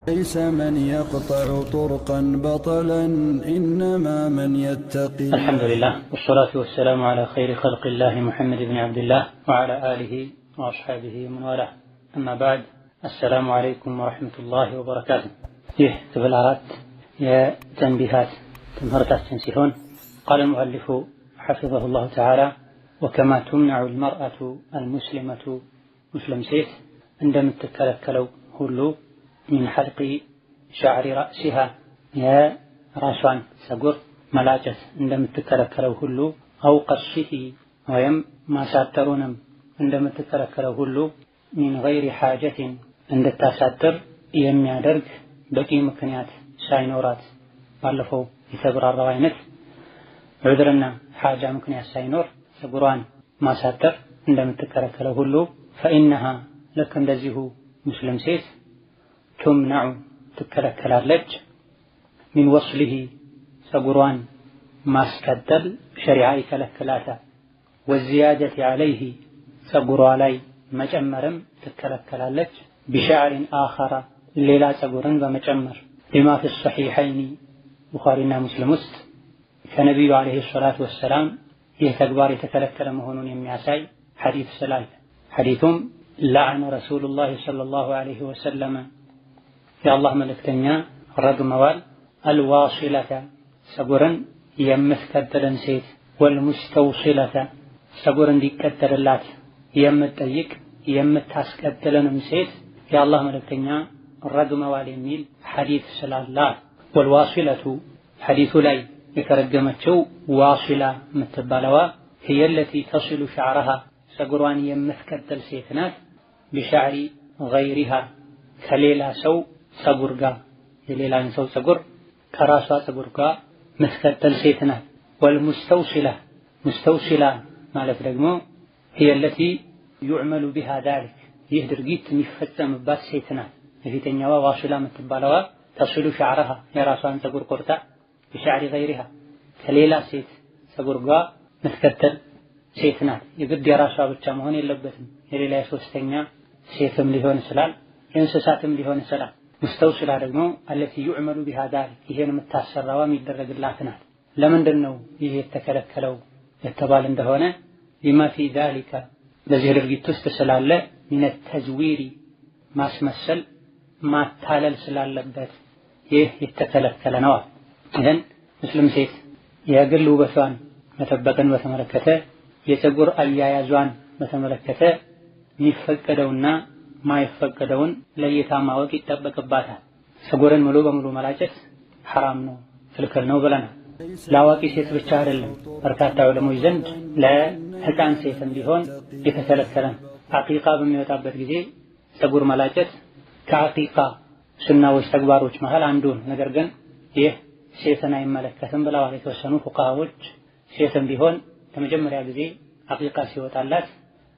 ليس من يقطع طرقا بطلا إنما من يتقي. الحمد لله والصلاة والسلام على خير خلق الله محمد بن عبد الله وعلى آله وأصحابه ومن والاه. أما بعد، السلام عليكم ورحمة الله وبركاته. ይህ ክፍል 4 የተንቢሃት ትምህርታችን ሲሆን قال المؤلف حفظه الله تعالى وكما تمنع المرأة المسلمة مسلم ሴት እንደምትከለከለው ሁሉ من حلق شعر رأسها የራሷን ፀጉር መላጨት እንደምትከለከለው ሁሉ أو قصه ወይም ማሳጠሩንም እንደምትከለከለው ሁሉ من غير حاجة እንድታሳጥር የሚያደርግ በቂ ምክንያት ሳይኖራት ባለፈው የተብራራው አይነት ዑድርና ሓጃ ምክንያት ሳይኖር ፀጉሯን ማሳጠር እንደምትከለከለው ሁሉ فإنها لك እንደዚሁ ሙስሊም ሴት تمنع ትከለከላለች من وصله ፀጉሯን ማስቀጠል ሸሪዓ ይከለክላታል والزيادة عليه ፀጉሯ ላይ መጨመርም ትከለከላለች بشعر آخر ሌላ ፀጉርን በመጨመር لما في الصحيحين ቡኻሪና ሙስሊም ውስጥ ከነቢዩ አለይሂ ሰላቱ ወሰላም ይህ ተግባር የተከለከለ መሆኑን የሚያሳይ ሐዲስ ስላለ ሐዲሱም لعن رسول الله صلى الله عليه وسلم የአላህ መልእክተኛ ረግመዋል الواصلة ፀጉርን የምትቀጥልን ሴት والمستوصلة ፀጉር እንዲቀጥልላት የምትጠይቅ የምታስቀጥልንም ሴት የአላህ መልእክተኛ ረግመዋል የሚል ሐዲስ ስላለ والواصلة ሐዲሱ ላይ የተረገመችው ዋሲላ የምትባለዋ هي التي تصل شعرها ፀጉሯን የምትቀጥል ሴት ናት بشعر غيرها ከሌላ ሰው ፀጉር ጋር የሌላን ሰው ፀጉር ከራሷ ፀጉር ጋር የምትቀጥል ሴት ናት والمستوصلة مستوصلة ማለት ደግሞ هي التي يعمل بها ذلك ይህ ድርጊት የሚፈጸምባት ሴት ናት የፊተኛዋ ዋሲላ የምትባለዋ تصل شعرها የራሷን ፀጉር ቆርጣ بشعر غيرها ከሌላ ሴት ፀጉር ጋር ምትከተል ሴት ናት የግድ የራሷ ብቻ መሆን የለበትም የሌላ ሶስተኛ ሴትም ሊሆን ይችላል የእንስሳትም ሊሆን ይችላል مستوصلة ደግሞ التي يعمل بها ذلك ይሄን የምታሰራዋ የሚደረግላት ናት ለምንድን ነው ይሄ የተከለከለው የተባለ እንደሆነ لما في ذلك በዚህ ድርጊት ውስጥ ስላለ من التزوير ማስመሰል ማታለል ስላለበት ይህ የተከለከለ ነው ይሄን ሙስሊም ሴት የግል ውበቷን መጠበቅን በተመለከተ የፀጉር አያያዟን በተመለከተ የሚፈቀደውና ማይፈቀደውን ለይታ ማወቅ ይጠበቅባታል ፀጉርን ሙሉ በሙሉ መላጨት ሐራም ነው ክልክል ነው ብለናል ለአዋቂ ሴት ብቻ አይደለም በርካታ ዑለሞች ዘንድ ለህፃን ሴትም ቢሆን የተከለከለ አቂቃ በሚወጣበት ጊዜ ፀጉር መላጨት ከአቂቃ ሱናዎች ተግባሮች መሃል አንዱ ነው ነገር ግን ይህ ሴትን አይመለከትም ብለዋል የተወሰኑ ፉቃሃዎች ሴትም ቢሆን ለመጀመሪያ ጊዜ አቂቃ ሲወጣላት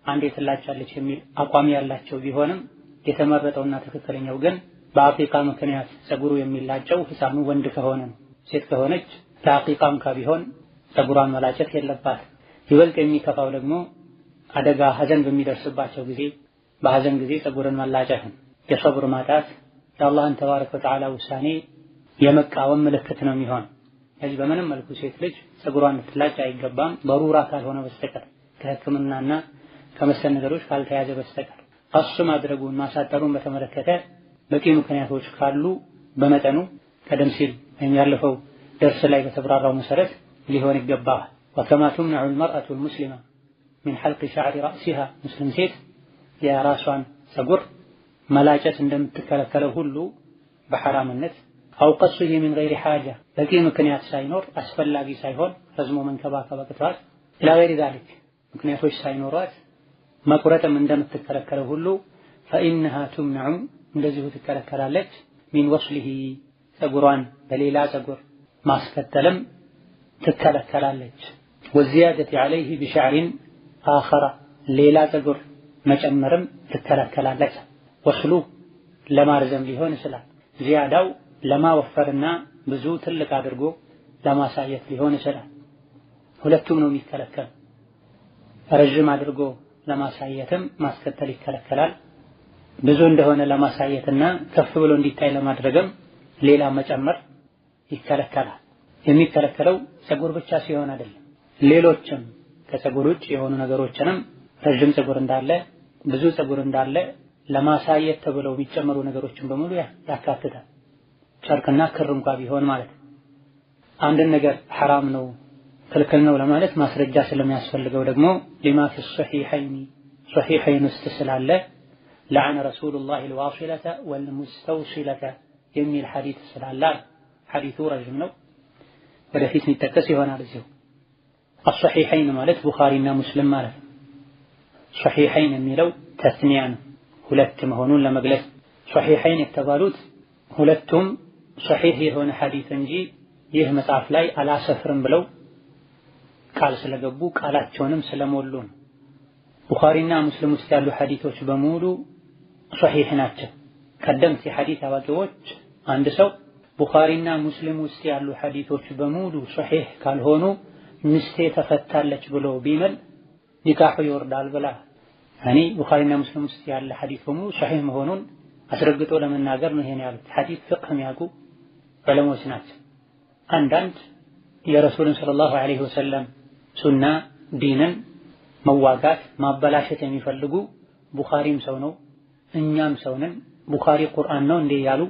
አንዴ ትላጫለች የሚል አቋም ያላቸው ቢሆንም የተመረጠውና ትክክለኛው ግን በአቂቃ ምክንያት ፀጉሩ የሚላጨው ህፃኑ ወንድ ከሆነ ነው ሴት ከሆነች ለአቂቃም ቢሆን ፀጉሯን መላጨት የለባት ይበልጥ የሚከፋው ደግሞ አደጋ ሐዘን በሚደርስባቸው ጊዜ በሐዘን ጊዜ ፀጉርን መላጨት የሰብር ማጣት የአላህን ተባረከ ወተዓላ ውሳኔ የመቃወም ምልክት ነው የሚሆን ስለዚህ በምንም መልኩ ሴት ልጅ ፀጉሯን ልትላጭ አይገባም በሩራ ካልሆነ በስተቀር ከህክምናና ከመሰል ነገሮች ካልተያዘ በስተቀር ቀስ ማድረጉን ማሳጠሩን በተመለከተ በቂ ምክንያቶች ካሉ በመጠኑ ቀደም ሲል ያለፈው ደርስ ላይ በተብራራው መሰረት ሊሆን ይገባል وكما تمنع المرأة المسلمة من حلق شعر رأسها مسلم ሴት የራሷን ፀጉር መላጨት እንደምትከለከለው ሁሉ በሐራምነት أو قصه من غير حاجة በቂ ምክንያት ሳይኖር አስፈላጊ ሳይሆን ረዝሞ መንከባከብ አቅቷት إلى غير ذلك ምክንያቶች ሳይኖሯት መቁረጥም እንደምትከለከለው ሁሉ فإنها تمنع እንደዚሁ ትከለከላለች من وصله ፀጉሯን በሌላ ፀጉር ማስከተልም ትከለከላለች والزيادة عليه بشعر آخر ሌላ ፀጉር መጨመርም ትከለከላለች ወስሉ ለማርዘም ሊሆን ይችላል ዚያዳው ለማወፈርና ብዙ ትልቅ አድርጎ ለማሳየት ሊሆን ይችላል ሁለቱም ነው የሚከለከል ረጅም አድርጎ ለማሳየትም ማስከተል ይከለከላል ብዙ እንደሆነ ለማሳየትና ከፍ ብሎ እንዲታይ ለማድረግም ሌላ መጨመር ይከለከላል። የሚከለከለው ፀጉር ብቻ ሲሆን አይደለም፣ ሌሎችም ከፀጉር ውጭ የሆኑ ነገሮችንም ረጅም ፀጉር እንዳለ ብዙ ፀጉር እንዳለ ለማሳየት ተብለው የሚጨመሩ ነገሮችን በሙሉ ያካትታል። ጨርቅና ክር እንኳን ቢሆን ማለት አንድን ነገር ሐራም ነው ክልክል ነው ለማለት ማስረጃ ስለሚያስፈልገው ደግሞ ሊማ ፊ ሶሒሐይን ውስጥ ስላለ ለዐነ ረሱሉላሂ አልዋሲለተ ወልሙስተውሲለተ የሚል ሐዲስ ስላለ ሐዲሱ ረጅም ነው፣ ወደፊት የሚጠቀስ ይሆናል። እዚሁ አሶሒሐይን ማለት ቡኻሪና ሙስሊም ማለት ነው። ሶሒሐይን የሚለው ተስኒያ ነው፣ ሁለት መሆኑን ለመግለጽ። ሶሒሐይን የተባሉት ሁለቱም ሶሒህ የሆነ ሐዲስ እንጂ ይህ መጽሐፍ ላይ አላሰፍርም ብለው ቃል ስለገቡ ቃላቸውንም ስለሞሉ ነው። ቡኻሪና ሙስሊም ውስጥ ያሉ ሐዲሶች በሙሉ ሶሒህ ናቸው። ቀደምት የሐዲስ አዋቂዎች አንድ ሰው ቡኻሪና ሙስሊም ውስጥ ያሉ ሐዲሶች በሙሉ ሶሒህ ካልሆኑ ሚስቴ ተፈታለች ብሎ ቢምል ኒካሑ ይወርዳል ብላ ቡኻሪና ሙስሊም ውስጥ ያለ ሐዲስ በሙሉ ሶሒህ መሆኑን አስረግጦ ለመናገር ነው ይሄን ያሉት። ሐዲስ ፍቅህ የሚያውቁ ዑለሞች ናቸው። አንዳንድ የረሱልን ሰለላሁ ዐለይሂ ወሰለም ሱና ዲንን መዋጋት ማበላሸት የሚፈልጉ ቡኻሪም ሰው ነው እኛም ሰው ነን ቡኻሪ ቁርአን ነው እንዴ ያሉ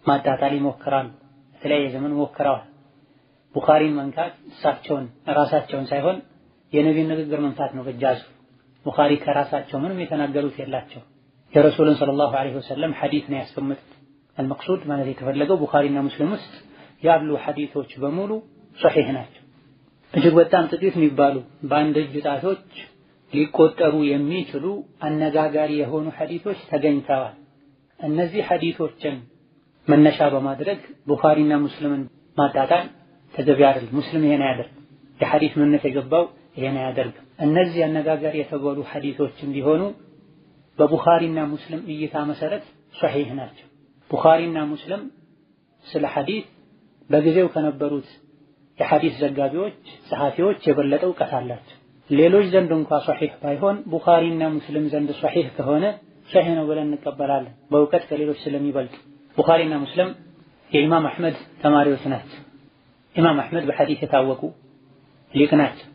ማጣጣል ይሞክራሉ። በተለያየ ዘመን ሞክረዋል። ቡኻሪን መንካት ራሳቸውን ሳይሆን የነቢዩን ንግግር መንካት ነው በጃዙ። ቡኻሪ ከራሳቸው ምንም የተናገሩት የላቸው። የረሱልን ሰለላሁ ዐለይሂ ወሰለም ሐዲስ ነው ያስቀመጡት። አልመቅሱድ ማለት የተፈለገው ቡኻሪና ሙስሊም ውስጥ ያሉ ሐዲሶች በሙሉ ሶሒህ ናቸው። እጅግ በጣም ጥቂት የሚባሉ በአንድ እጅ ጣቶች ሊቆጠሩ የሚችሉ አነጋጋሪ የሆኑ ሐዲሶች ተገኝተዋል። እነዚህ ሐዲሶችን መነሻ በማድረግ ቡኻሪና ሙስሊምን ማጣጣል ተገቢ አይደለም። ሙስሊም ይሄን አያደርግ፣ የሐዲስ ምንነት የገባው ይሄን አያደርግ። እነዚህ አነጋጋሪ የተባሉ ሐዲሶችም ቢሆኑ በቡኻሪና ሙስሊም እይታ መሰረት ሶሒህ ናቸው። ቡኻሪና ሙስሊም ስለ ሐዲስ በጊዜው ከነበሩት የሐዲስ ዘጋቢዎች ጸሐፊዎች የበለጠ እውቀት አላቸው። ሌሎች ዘንድ እንኳን ሶሒህ ባይሆን ቡኻሪና ሙስሊም ዘንድ ሶሒህ ከሆነ ሶሒህ ነው ብለን እንቀበላለን፣ በእውቀት ከሌሎች ስለሚበልጡ። ቡኻሪና ሙስሊም የኢማም አሕመድ ተማሪዎች ናቸው። ኢማም አሕመድ በሐዲስ የታወቁ ሊቅ ናቸው።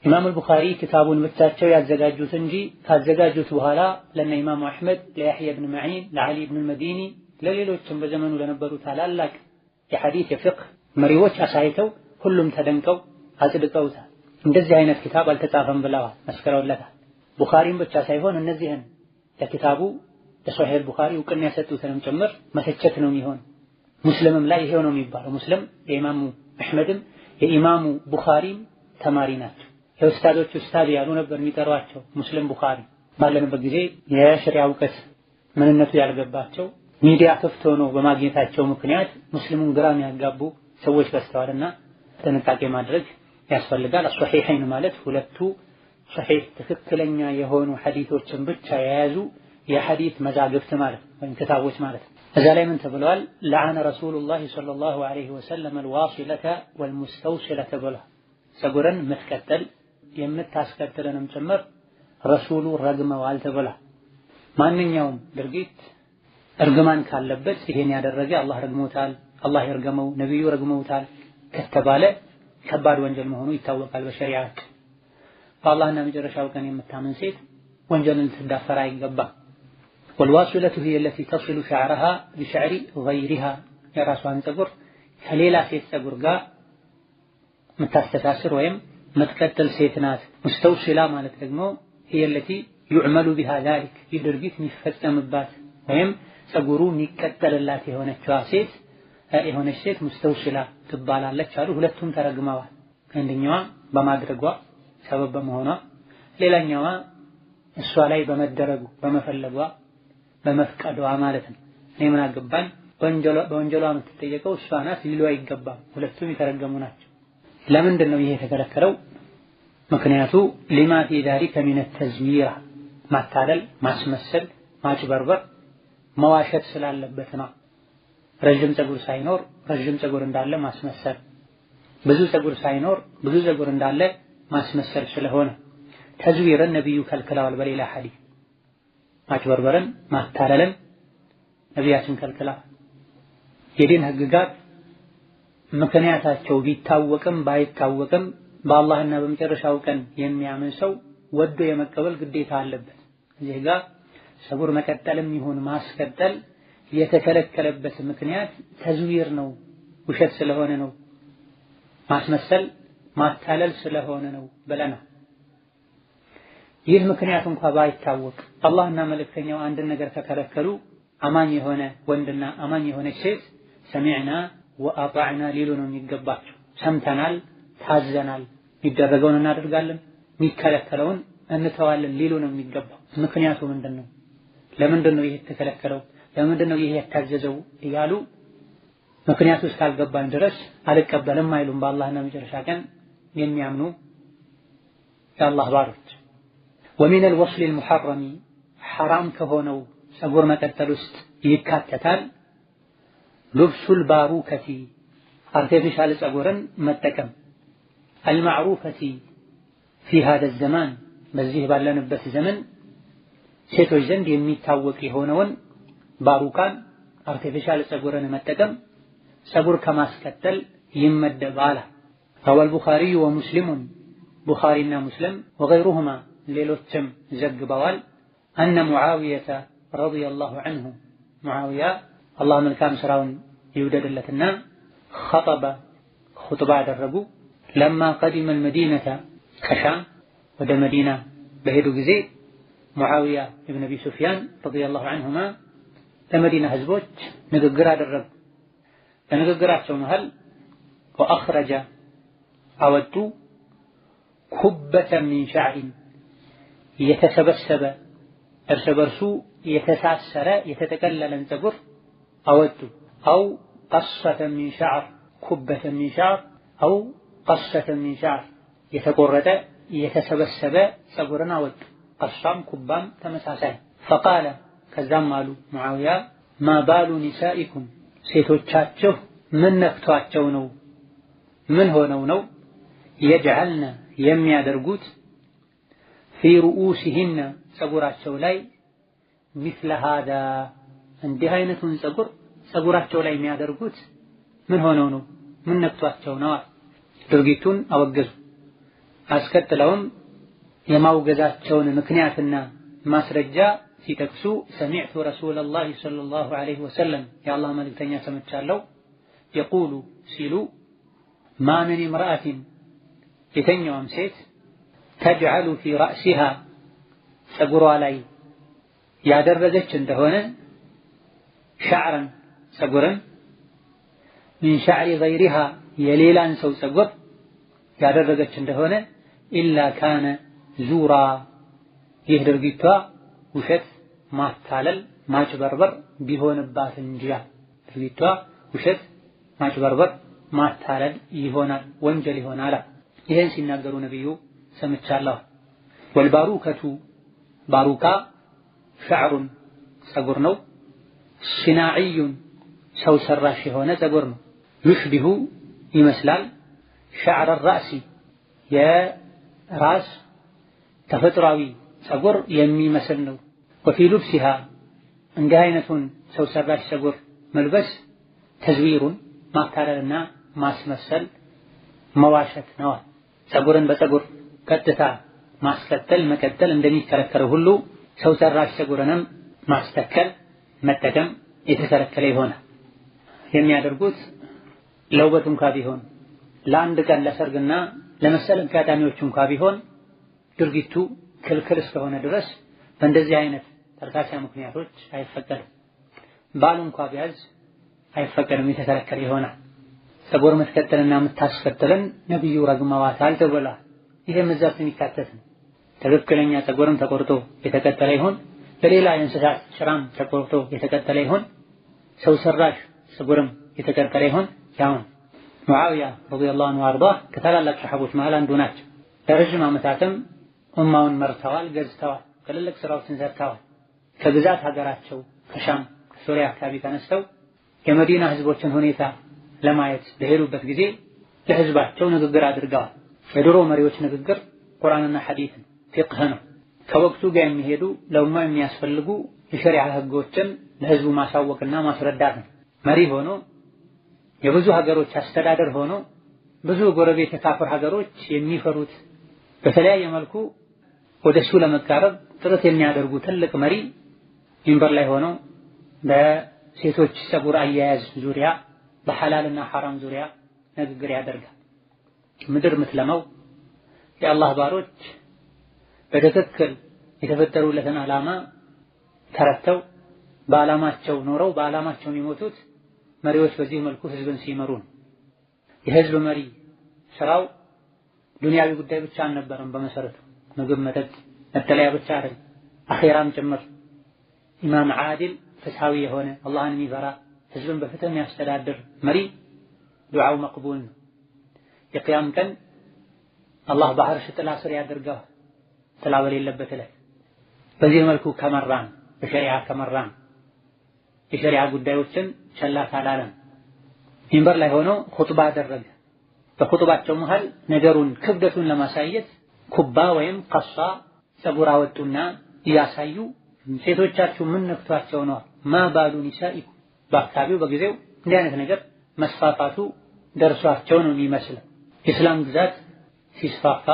ኢማም አልቡኻሪ ክታቡን ብቻቸው ያዘጋጁት እንጂ ካዘጋጁት በኋላ ለነ ኢማም አሕመድ፣ ለያሕያ ብን መዒን፣ ለዓሊ ብን መዲኒ፣ ለሌሎችም በዘመኑ ለነበሩ ታላላቅ የሐዲስ የፍቅህ መሪዎች አሳይተው ሁሉም ተደንቀው አጽድቀውታል። እንደዚህ አይነት ኪታብ አልተጻፈም ብለዋል፣ መስክረውለታል። ቡኻሪም ብቻ ሳይሆን እነዚህን ለኪታቡ ለሶሒህ ቡኻሪ እውቅና የሰጡትንም ጭምር መተቸት ነው የሚሆን። ሙስሊምም ላይ ይሄው ነው የሚባለው። ሙስሊም የኢማሙ አሕመድም የኢማሙ ቡኻሪም ተማሪ ናቸው። የኡስታዶች ኡስታድ ያሉ ነበር የሚጠሯቸው። ሙስሊም ቡኻሪ ባለንበት ጊዜ የሸሪዓ እውቀት ምንነቱ ያልገባቸው ሚዲያ ክፍት ሆኖ በማግኘታቸው ምክንያት ሙስሊሙን ግራ የሚያጋቡ ሰዎች በስተዋልና ጥንቃቄ ማድረግ ያስፈልጋል። አሶሒሐይን ማለት ሁለቱ ሶሒህ ትክክለኛ የሆኑ ሐዲሶችን ብቻ የያዙ የሐዲስ መዛግብት ማለት ወይም ክታቦች ማለት። እዛ ላይ ምን ተብለዋል? ለዐነ ረሱሉላሂ ሰለላሁ ዐለይሂ ወሰለም አልዋሲለተ ወልሙስተውሲለተ ብሏል። ፀጉርን የምትቀጥል የምታስቀጥልንም ጭምር ረሱሉ ረግመዋል ተብሏል። ማንኛውም ድርጊት እርግማን ካለበት ይሄን ያደረገ አላህ ረግሞታል፣ አላህ ይርገመው፣ ነብዩ ረግመውታል ከተባለ ከባድ ወንጀል መሆኑ ይታወቃል በሸሪዓ። በአላህና መጨረሻው ቀን የምታምን ሴት ወንጀልን ልትዳፈር አይገባም። ወልዋሲለቱ هي التي تصل شعرها بشعر غيرها የራሷን ፀጉር ከሌላ ሴት ፀጉር ጋር የምታስተሳስር ወይም የምትቀጥል ሴት ናት። ሙስተውሲላ ማለት ደግሞ هي التي يعمل بها ذلك ይህ ድርጊት የሚፈጸምባት ወይም ፀጉሩ የሚቀጠልላት የሆነች ሴት ሙስተውሲላ ትባላለች አሉ። ሁለቱም ተረግመዋል። አንደኛዋ በማድረጓ ሰበብ በመሆኗ፣ ሌላኛዋ እሷ ላይ በመደረጉ በመፈለጓ በመፍቀዷ ማለት ነው። እኔ ምን አገባኝ በወንጀሏ የምትጠየቀው እሷ ናት ሊሉ አይገባም። ሁለቱም የተረገሙ ናቸው። ለምንድን ነው ይሄ የተከለከለው? ምክንያቱ ሊማ ፊ ዛሊከ ሚነ ተዝዊራ ማታለል፣ ማስመሰል፣ ማጭበርበር፣ መዋሸት ስላለበት ነው። ረጅም ፀጉር ሳይኖር ረጅም ፀጉር እንዳለ ማስመሰል፣ ብዙ ፀጉር ሳይኖር ብዙ ፀጉር እንዳለ ማስመሰል ስለሆነ ተዝዊርን ነብዩ ከልክለዋል። በሌላ ሐዲስ ማጭበርበርን ማታለልን ነቢያችን ከልክለዋል። የዲን ህግጋት ምክንያታቸው ቢታወቅም ባይታወቅም በአላህና በመጨረሻው ቀን የሚያምን ሰው ወዶ የመቀበል ግዴታ አለበት። እዚህ ጋር ፀጉር መቀጠልም ይሁን ማስቀጠል የተከለከለበት ምክንያት ተዝዊር ነው፣ ውሸት ስለሆነ ነው፣ ማስመሰል ማታለል ስለሆነ ነው ብለናል። ይህ ምክንያት እንኳን ባይታወቅ አላህና መልእክተኛው አንድን ነገር ከከለከሉ አማኝ የሆነ ወንድና አማኝ የሆነች ሴት ሰሚዕና ወአጣዕና ሊሉ ነው የሚገባቸው። ሰምተናል፣ ታዘናል፣ የሚደረገውን እናደርጋለን፣ የሚከለከለውን እንተዋለን ሊሉ ነው የሚገባው። ምክንያቱ ምንድነው? ለምንድን ነው ይሄ የተከለከለው? ለምንድን ነው ይሄ የታዘዘው? እያሉ ምክንያቱ እስካልገባን ድረስ አልቀበልም አይሉም። በአላህና መጨረሻ ቀን የሚያምኑ የአላህ ባሮች ومن الوصل المحرم حرام ከሆነው ፀጉር መቀጠል ውስጥ ይካተታል لبس الباروكة artificial ፀጉርን መጠቀም المعروفة في هذا الزمان በዚህ ባለንበት ዘመን ሴቶች ዘንድ የሚታወቅ የሆነውን ባሩካን artificial ፀጉርን መጠቀም ፀጉር ከማስቀጠል ይመደባል። روى البخاري ومسلم بخارينا مسلم وغيرهما ሌሎችም ዘግበዋል أن معاوية رضي الله عنه معاوية الله መልካም ስራውን ይወደድለትና خطب خطبة አደረጉ لما قدم المدينة ከሻም ወደ መዲና በሄዱ ጊዜ معاوية ابن أبي سفيان رضي الله عنهما ለመዲና ህዝቦች ንግግር አደረጉ። በንግግራቸው መሃል وأخرج አወጡ ኩበተ ሚን ሻዕሪን የተሰበሰበ እርስ በርሱ የተሳሰረ የተጠቀለለን ፀጉር አወጡ። አው ቀሰተ ሚን ሻዕር ኩበተ ሚን ሻዕር አው ቀሰተ ሚን ሻዕር የተቆረጠ የተሰበሰበ ፀጉርን አወጡ። ቀሷም ኩባም ተመሳሳይ። ፈቃለ ከዛም አሉ ሙዓዊያ ማ ባሉ ኒሳኢኩም ሴቶቻችሁ ምን ነክቷቸው ነው ምን ሆነው ነው የጀዐልነ የሚያደርጉት ፊ ሩኡሲሂነ ፀጉራቸው ላይ ሚስለ ሃዳ እንዲህ አይነቱን ፀጉራቸው ላይ የሚያደርጉት ምን ሆነው ነው ምን ነክቷቸው ነው? ድርጊቱን አወገዙ። አስከትለውም የማውገዛቸውን ምክንያትና ማስረጃ ሲጠቅሱ ሰሚዕቱ ረሱለላሂ ሰለላሁ ዐለይሂ ወሰለም የአላህ መልእክተኛ ሰምቻለሁ የቁሉ ሲሉ ማ ምን እምረአቲን የተኛዋም ሴት ተጅዐሉ ፊ ረእሲሃ ፀጉሯ ላይ ያደረገች እንደሆነ ሻዕረን ፀጉርን ሚን ሻዕሪ ገይሪሃ የሌላን ሰው ፀጉር ያደረገች እንደሆነ ኢላ ካነ ዙራ ይህ ድርጊቷ ውሸት ማታለል ማጭበርበር ቢሆንባት እንጂ ድርጊቷ ውሸት ማጭበርበር ማታለል ይሆናል ወንጀል ይሆናል። ይሄን ሲናገሩ ነብዩ ሰምቻለሁ። ወልባሩከቱ ባሩካ ሻዕሩን ፀጉር ነው። ሲናዒዩን ሰው ሰራሽ የሆነ ፀጉር ነው። ይሽቢሁ ይመስላል ሻዕረ ራእሲ የራስ ተፈጥሯዊ ፀጉር የሚመስል ነው። ወፊ ሉብሲሃ እንዲህ አይነቱን ሰው ሰራሽ ፀጉር መልበስ ተዝዊሩን ማታለልና ማስመሰል መዋሸት ነው። ፀጉርን በፀጉር ቀጥታ ማስቀጠል መቀጠል እንደሚከለከለው ሁሉ ሰው ሰራሽ ፀጉርንም ማስተከል መጠቀም የተከለከለ ይሆናል። የሚያደርጉት ለውበት እንኳን ቢሆን ለአንድ ቀን ለሰርግና ለመሰል አጋጣሚዎች እንኳን ቢሆን ድርጊቱ ክልክል እስከሆነ ድረስ በእንደዚህ አይነት ተርካሻ ምክንያቶች አይፈቀድም። ባሉ እንኳን ቢያዝ አይፈቀድም፣ የተከለከለ ይሆናል። ፀጉር መስቀጠልና የምታስቀጥልን ነብዩ ረግመዋታል ተብሏል። ይሄም እዛት የሚካተት ነው። ትክክለኛ ፀጉርም ተቆርጦ የተቀጠለ ይሁን በሌላ የእንስሳት ጭራም ተቆርጦ የተቀጠለ ይሁን ሰው ሰራሽ ፀጉርም የተቀጠለ ይሁን ያው ሙዓዊያ ረዲየላሁ ዐንሁ አርዳ ከታላላቅ ሰሐቦች መሃል አንዱ ናቸው። ለረጅም ዓመታትም ኡማውን መርተዋል፣ ገዝተዋል፣ ትልልቅ ስራዎችን ሰርተዋል። ከግዛት ሀገራቸው ከሻም ከሱሪያ አካባቢ ተነስተው የመዲና ህዝቦችን ሁኔታ ለማየት በሄዱበት ጊዜ ለህዝባቸው ንግግር አድርገዋል። የድሮ መሪዎች ንግግር ቁርአንና ሐዲስ ፊቅህ ነው። ከወቅቱ ጋር የሚሄዱ ለኡማ የሚያስፈልጉ የሸሪዓ ህጎችን ለህዝቡ ማሳወቅና ማስረዳት ነው። መሪ ሆኖ የብዙ ሀገሮች አስተዳደር ሆኖ ብዙ ጎረቤት የካፍር ሀገሮች የሚፈሩት በተለያየ መልኩ ወደሱ ለመቃረብ ጥረት የሚያደርጉ ትልቅ መሪ ሚንበር ላይ ሆኖ በሴቶች ፀጉር አያያዝ ዙሪያ በሐላልና ሐራም ዙሪያ ንግግር ያደርጋል። ምድር ምትለመው የአላህ ባሮች በትክክል የተፈጠሩለትን ዓላማ ተረድተው በዓላማቸው ኖረው በዓላማቸው የሚሞቱት መሪዎች በዚህ መልኩ ህዝብን ሲመሩ ነው። የህዝብ መሪ ስራው ዱንያዊ ጉዳይ ብቻ አልነበረም። በመሰረቱ ምግብ፣ መጠጥ፣ መጠለያ ብቻ አይደለም፣ አኺራም ጭምር። ኢማም ዓዲል ፍትሃዊ የሆነ አላህን የሚፈራ ህዝብን በፍትህ የሚያስተዳድር መሪ ዱዓው መቅቡል ነው። የቅያም ቀን አላህ በዐርሽ ጥላ ስር ያደርገዋል፣ ጥላ በሌለበት ዕለት። በዚህ መልኩ ከመራን በሸሪዓ ከመራን የሸሪዓ ጉዳዮችን ቸላ ካላለን ሚንበር ላይ ሆኖ ኹጥባ አደረገ። በኹጥባቸው መሃል ነገሩን ክብደቱን ለማሳየት ኩባ ወይም ቀሷ ፀጉር አወጡና እያሳዩ ሴቶቻችሁ ምን ነክቷቸው ነው? ማባሉ ኒሳኢኩም። በአካባቢው በጊዜው እንዲህ አይነት ነገር መስፋፋቱ ደርሷቸው ነው የሚመስለው። የእስላም ግዛት ሲስፋፋ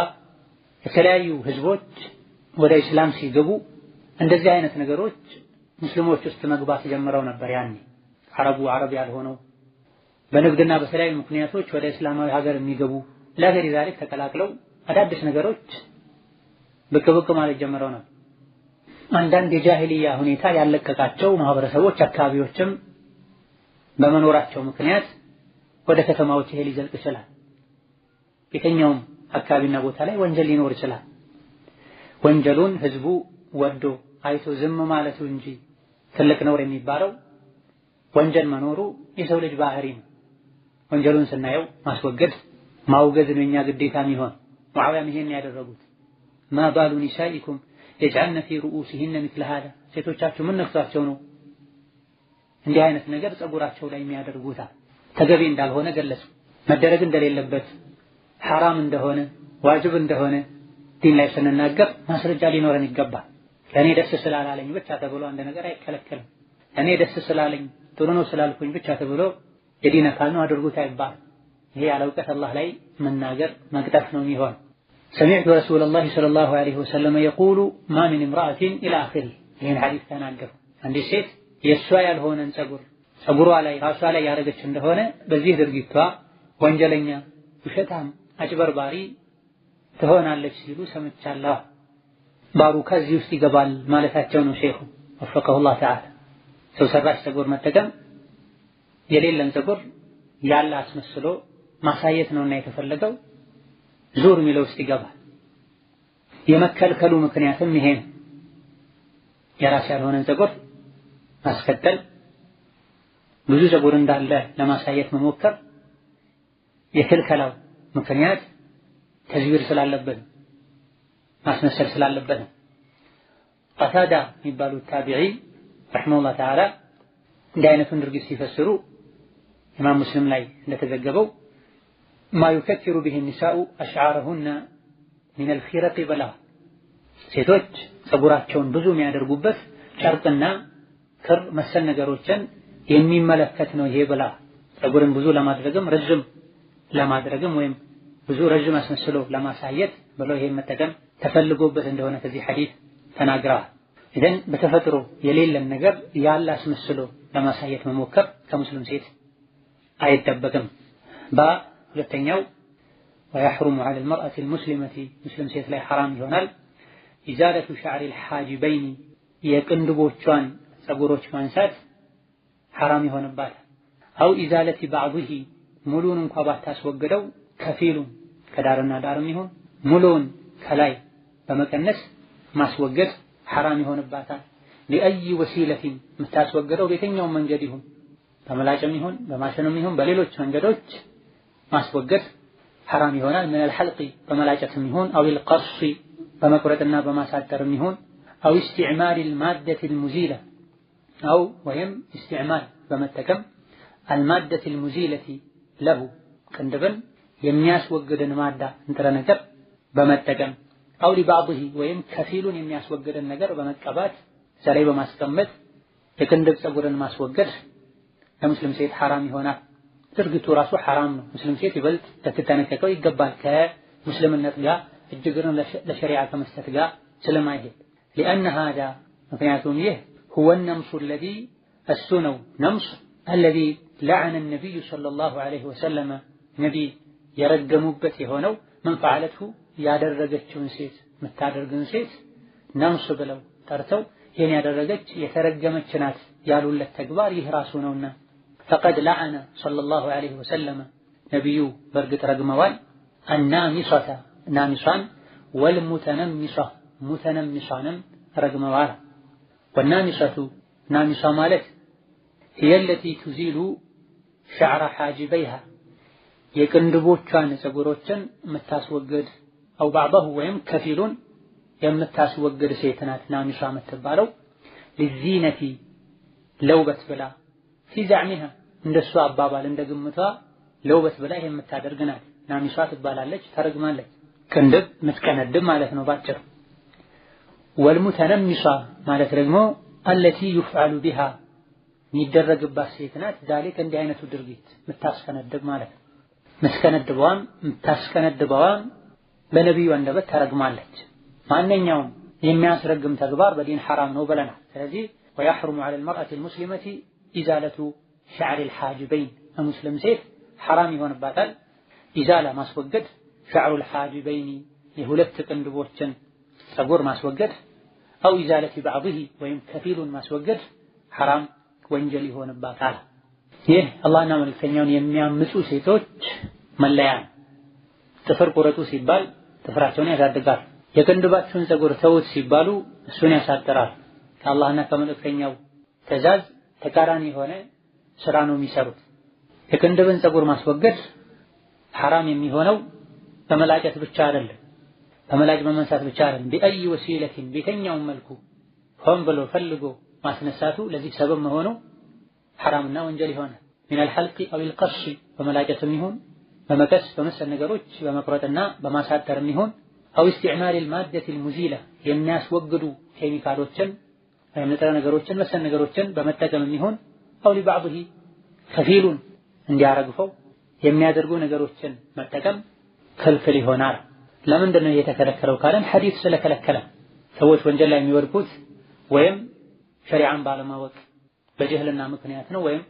የተለያዩ ህዝቦች ወደ እስላም ሲገቡ እንደዚህ አይነት ነገሮች ሙስሊሞች ውስጥ መግባት ጀምረው ነበር። ያኔ አረቡ አረብ ያልሆነው በንግድና በተለያዩ ምክንያቶች ወደ እስላማዊ ሀገር የሚገቡ ለገሪ ዛሊክ ተቀላቅለው አዳዲስ ነገሮች ብቅ ማለት ጀምረው ነው። አንዳንድ የጃሂልያ ሁኔታ ያለቀቃቸው ማህበረሰቦች አካባቢዎችም በመኖራቸው ምክንያት ወደ ከተማዎች ይሄ ሊዘልቅ ይችላል። የትኛውም አካባቢና ቦታ ላይ ወንጀል ሊኖር ይችላል። ወንጀሉን ህዝቡ ወዶ አይቶ ዝም ማለቱ እንጂ ትልቅ ነውር የሚባለው ወንጀል መኖሩ የሰው ልጅ ባህሪ ነው። ወንጀሉን ስናየው ማስወገድ ማውገዝ ነው የኛ ግዴታ የሚሆን። ሙዓዊያም ይሄን ያደረጉት ማ ባሉ ኒሳኢኩም የጀዐልነ ፊ ሩኡሲሂነ ሚስለ ሃዛ፣ ሴቶቻችሁ ምን ነክቷቸው ነው እንዲህ አይነት ነገር ፀጉራቸው ላይ የሚያደርጉት? ተገቢ እንዳልሆነ ገለጹ። መደረግ እንደሌለበት ሐራም እንደሆነ ዋጅብ እንደሆነ ዲን ላይ ስንናገር ማስረጃ ሊኖረን ይገባል። ለኔ ደስ ስላላለኝ ብቻ ተብሎ አንድ ነገር አይከለከልም። እኔ ደስ ስላለኝ ጥሩ ነው ስላልኩኝ ብቻ ተብሎ የዲን አካል ነው አድርጉት አይባልም። ይሄ ያለ እውቀት አላህ ላይ መናገር መቅጠፍ ነው የሚሆን። سمعت رسول الله صلى الله عليه وسلم يقول ما من امرأة إلى آخره። ይሄን ሐዲስ ተናገሩ። አንዲት ሴት የሷ ያልሆነን ፀጉሯ ላይ ራሷ ላይ ያደረገች እንደሆነ በዚህ ድርጊቷ ወንጀለኛ፣ ውሸታም፣ አጭበርባሪ ትሆናለች ሲሉ ሰምቻለሁ። ባሩ ከዚህ ውስጥ ይገባል ማለታቸው ነው ሼኹ ወፈቀሁላህ ተዓላ። ሰው ሰራሽ ፀጉር መጠቀም የሌለን ፀጉር ያለ አስመስሎ ማሳየት ነውና የተፈለገው ዙር የሚለው ውስጥ ይገባል። የመከልከሉ ምክንያትም ይሄ ነው። የራስ ያልሆነን ፀጉር ማስከተል፣ ብዙ ፀጉር እንዳለ ለማሳየት መሞከር የክልከላው ምክንያት ተዝዊር ስላለበት ማስመሰል ስላለበት ነው። ቀታዳ የሚባሉት ታቢዒ ረሒመሁላህ ተዓላ እንዲህ አይነቱን ድርጊት ሲፈስሩ ኢማም ሙስሊም ላይ እንደተዘገበው ማ ዩከቲሩ ቢሂ ኒሳኡ አሽዓረሁነ ሚነል ኺረጢ በላ፣ ሴቶች ፀጉራቸውን ብዙ የሚያደርጉበት ጨርቅና ክር መሰል ነገሮችን የሚመለከት ነው ይሄ ብላ። ፀጉርን ብዙ ለማድረግም ረጅም ለማድረግም ወይም ብዙ ረጅም አስመስሎ ለማሳየት ብሎ ይሄን መጠቀም ተፈልጎበት እንደሆነ ከዚህ ሐዲስ ተናግረዋል። ኢዘን በተፈጥሮ የሌለን ነገር ያለ አስመስሎ ለማሳየት መሞከር ከሙስሊም ሴት አይጠበቅም። ሁለተኛው ويحرم على المرأة المسلمة ሙስሊም ሴት ላይ ሐራም ይሆናል ኢዛለቱ ሸዕሪ الحاجبين የቅንድቦቿን ፀጉሮች ማንሳት ሐራም ይሆንባታል። አው ኢዛለቲ ባዕضه ሙሉን እንኳን ባታስወግደው ከፊሉን ከዳርና ዳርም ይሁን ሙሉን ከላይ በመቀነስ ማስወገድ ሐራም ይሆንባታል። لأي وسيلة የምታስወግደው በየትኛው መንገድ ይሁን በመላጭም ይሁን በማሽንም ይሁን በሌሎች መንገዶች ማስወገድ ሐራም ይሆናል። من الحلق በመላጨትም ይሁን أو القص በመቁረጥና በማሳጠርም ይሁን أو استعمال المادة المزيلة أو ወይም استعمال በመጠቀም المادة المزيلة له ቅንድብን የሚያስወግድን ማዳ ንጥረ ነገር በመጠቀም አው ሊባዕድሂ ወይም ከፊሉን የሚያስወግድን ነገር በመቀባት እዛ ላይ በማስቀመጥ የቅንድብ ፀጉርን ማስወገድ ለሙስሊም ሴት ሐራም ይሆናል። ድርጊቱ ራሱ ሐራም ነው። ሙስሊም ሴት ይበልጥ ልትጠነቀቀው ይገባል። ከሙስልምነት ጋር እጅግርን ለሸሪዓ ከመስጠት ጋር ስለማይሄድ لأن هذا ምክንያቱም ይህ هو النمص الذي እሱ ነው ነምስ الذي لعن النبي صلى الله عليه وسلم ነቢይ የረገሙበት የሆነው من فعلته ያደረገችውን ሴት የምታደርግን ሴት ነምስ ብለው ጠርተው ይህን ያደረገች የተረገመች ናት ያሉለት ተግባር ይህ ራሱ ነውና فقد لعن صلى الله عليه وسلم ነቢዩ በእርግጥ ረግመዋል النامصة ናሚሷን والمتنمصة ሙተነሚሷንም ረግመዋል። والنامصة ናሚሷ ማለት هي التي تزيل شعر حاجبيها የቅንድቦቿን ፀጉሮችን የምታስወግድ أو بعضه ወይም ከፊሉን የምታስወግድ ሴት ናት ናሚሷ የምትባለው للزينة ለውበት ብላ في زعمها እንደሷ አባባል እንደግምቷ ለውበት ብላ የምታደርግ ናት ናሚሷ ትባላለች ተረግማለች። ቅንድብ ምትቀነድብ ማለት ነው ባጭሩ። والمتنمصة ማለት ደግሞ التي يفعل بها የሚደረግባት ሴት ናት ذلك እንዲህ አይነቱ ድርጊት ምታስከነድብ ማለት ነው። ምትከነድበዋም ምታስከነድበዋም በነቢዩ አንደበት ተረግማለች። ማንኛውም የሚያስረግም ተግባር በዲን ሐራም ነው ብለናል። ስለዚህ ويحرم على المرأة المسلمة إزالة شعر الحاجبين ሙስሊም ሴት ሐራም ይሆንባታል ኢዛላ ማስወገድ شعر الحاجبين የሁለት ቅንድቦችን ፀጉር ማስወገድ أو إزالة بعضه ወይም ከፊሉን ማስወገድ ሐራም ወንጀል ይሆንባታል። ይህ አላህና መልእክተኛውን የሚያምፁ ሴቶች መለያ ነው። ጥፍር ቁረጡ ሲባል ጥፍራቸውን ያሳድጋል። የቅንድባቸውን ፀጉር ተውት ሲባሉ እሱን ያሳጥራል። ከአላህና ከመልእክተኛው ትዕዛዝ ተቃራኒ የሆነ ስራ ነው የሚሰሩት። የቅንድብን ፀጉር ማስወገድ ሐራም የሚሆነው በመላጨት ብቻ አይደለም፣ በመላጭ በመንሳት ብቻ አይደለም። بأي وسيلة በየትኛውም መልኩ ሆን ብሎ ፈልጎ ማስነሳቱ ለዚህ ሰበብ መሆኑ ሐራምና ወንጀል ይሆናል። من الحلق أو القص በመላጨትም ይሁን በመቀስ በመሰል ነገሮች በመቁረጥና በማሳጠርም ይሁን أو استعمال المادة المزيلة የሚያስወግዱ ኬሚካሎችን ወይም ንጥረ ነገሮችን መሰል ነገሮችን በመጠቀምም ይሁን أو لبعضه ከፊሉን እንዲያረግፈው የሚያደርጉ ነገሮችን መጠቀም ክልክል ይሆናል። ለምንድን ነው የተከለከለው ካለን ሐዲስ ስለከለከለ። ሰዎች ወንጀል ላይ የሚወድቁት ወይም ሸሪዓን ባለማወቅ በጅህልና ምክንያት ነው ወይም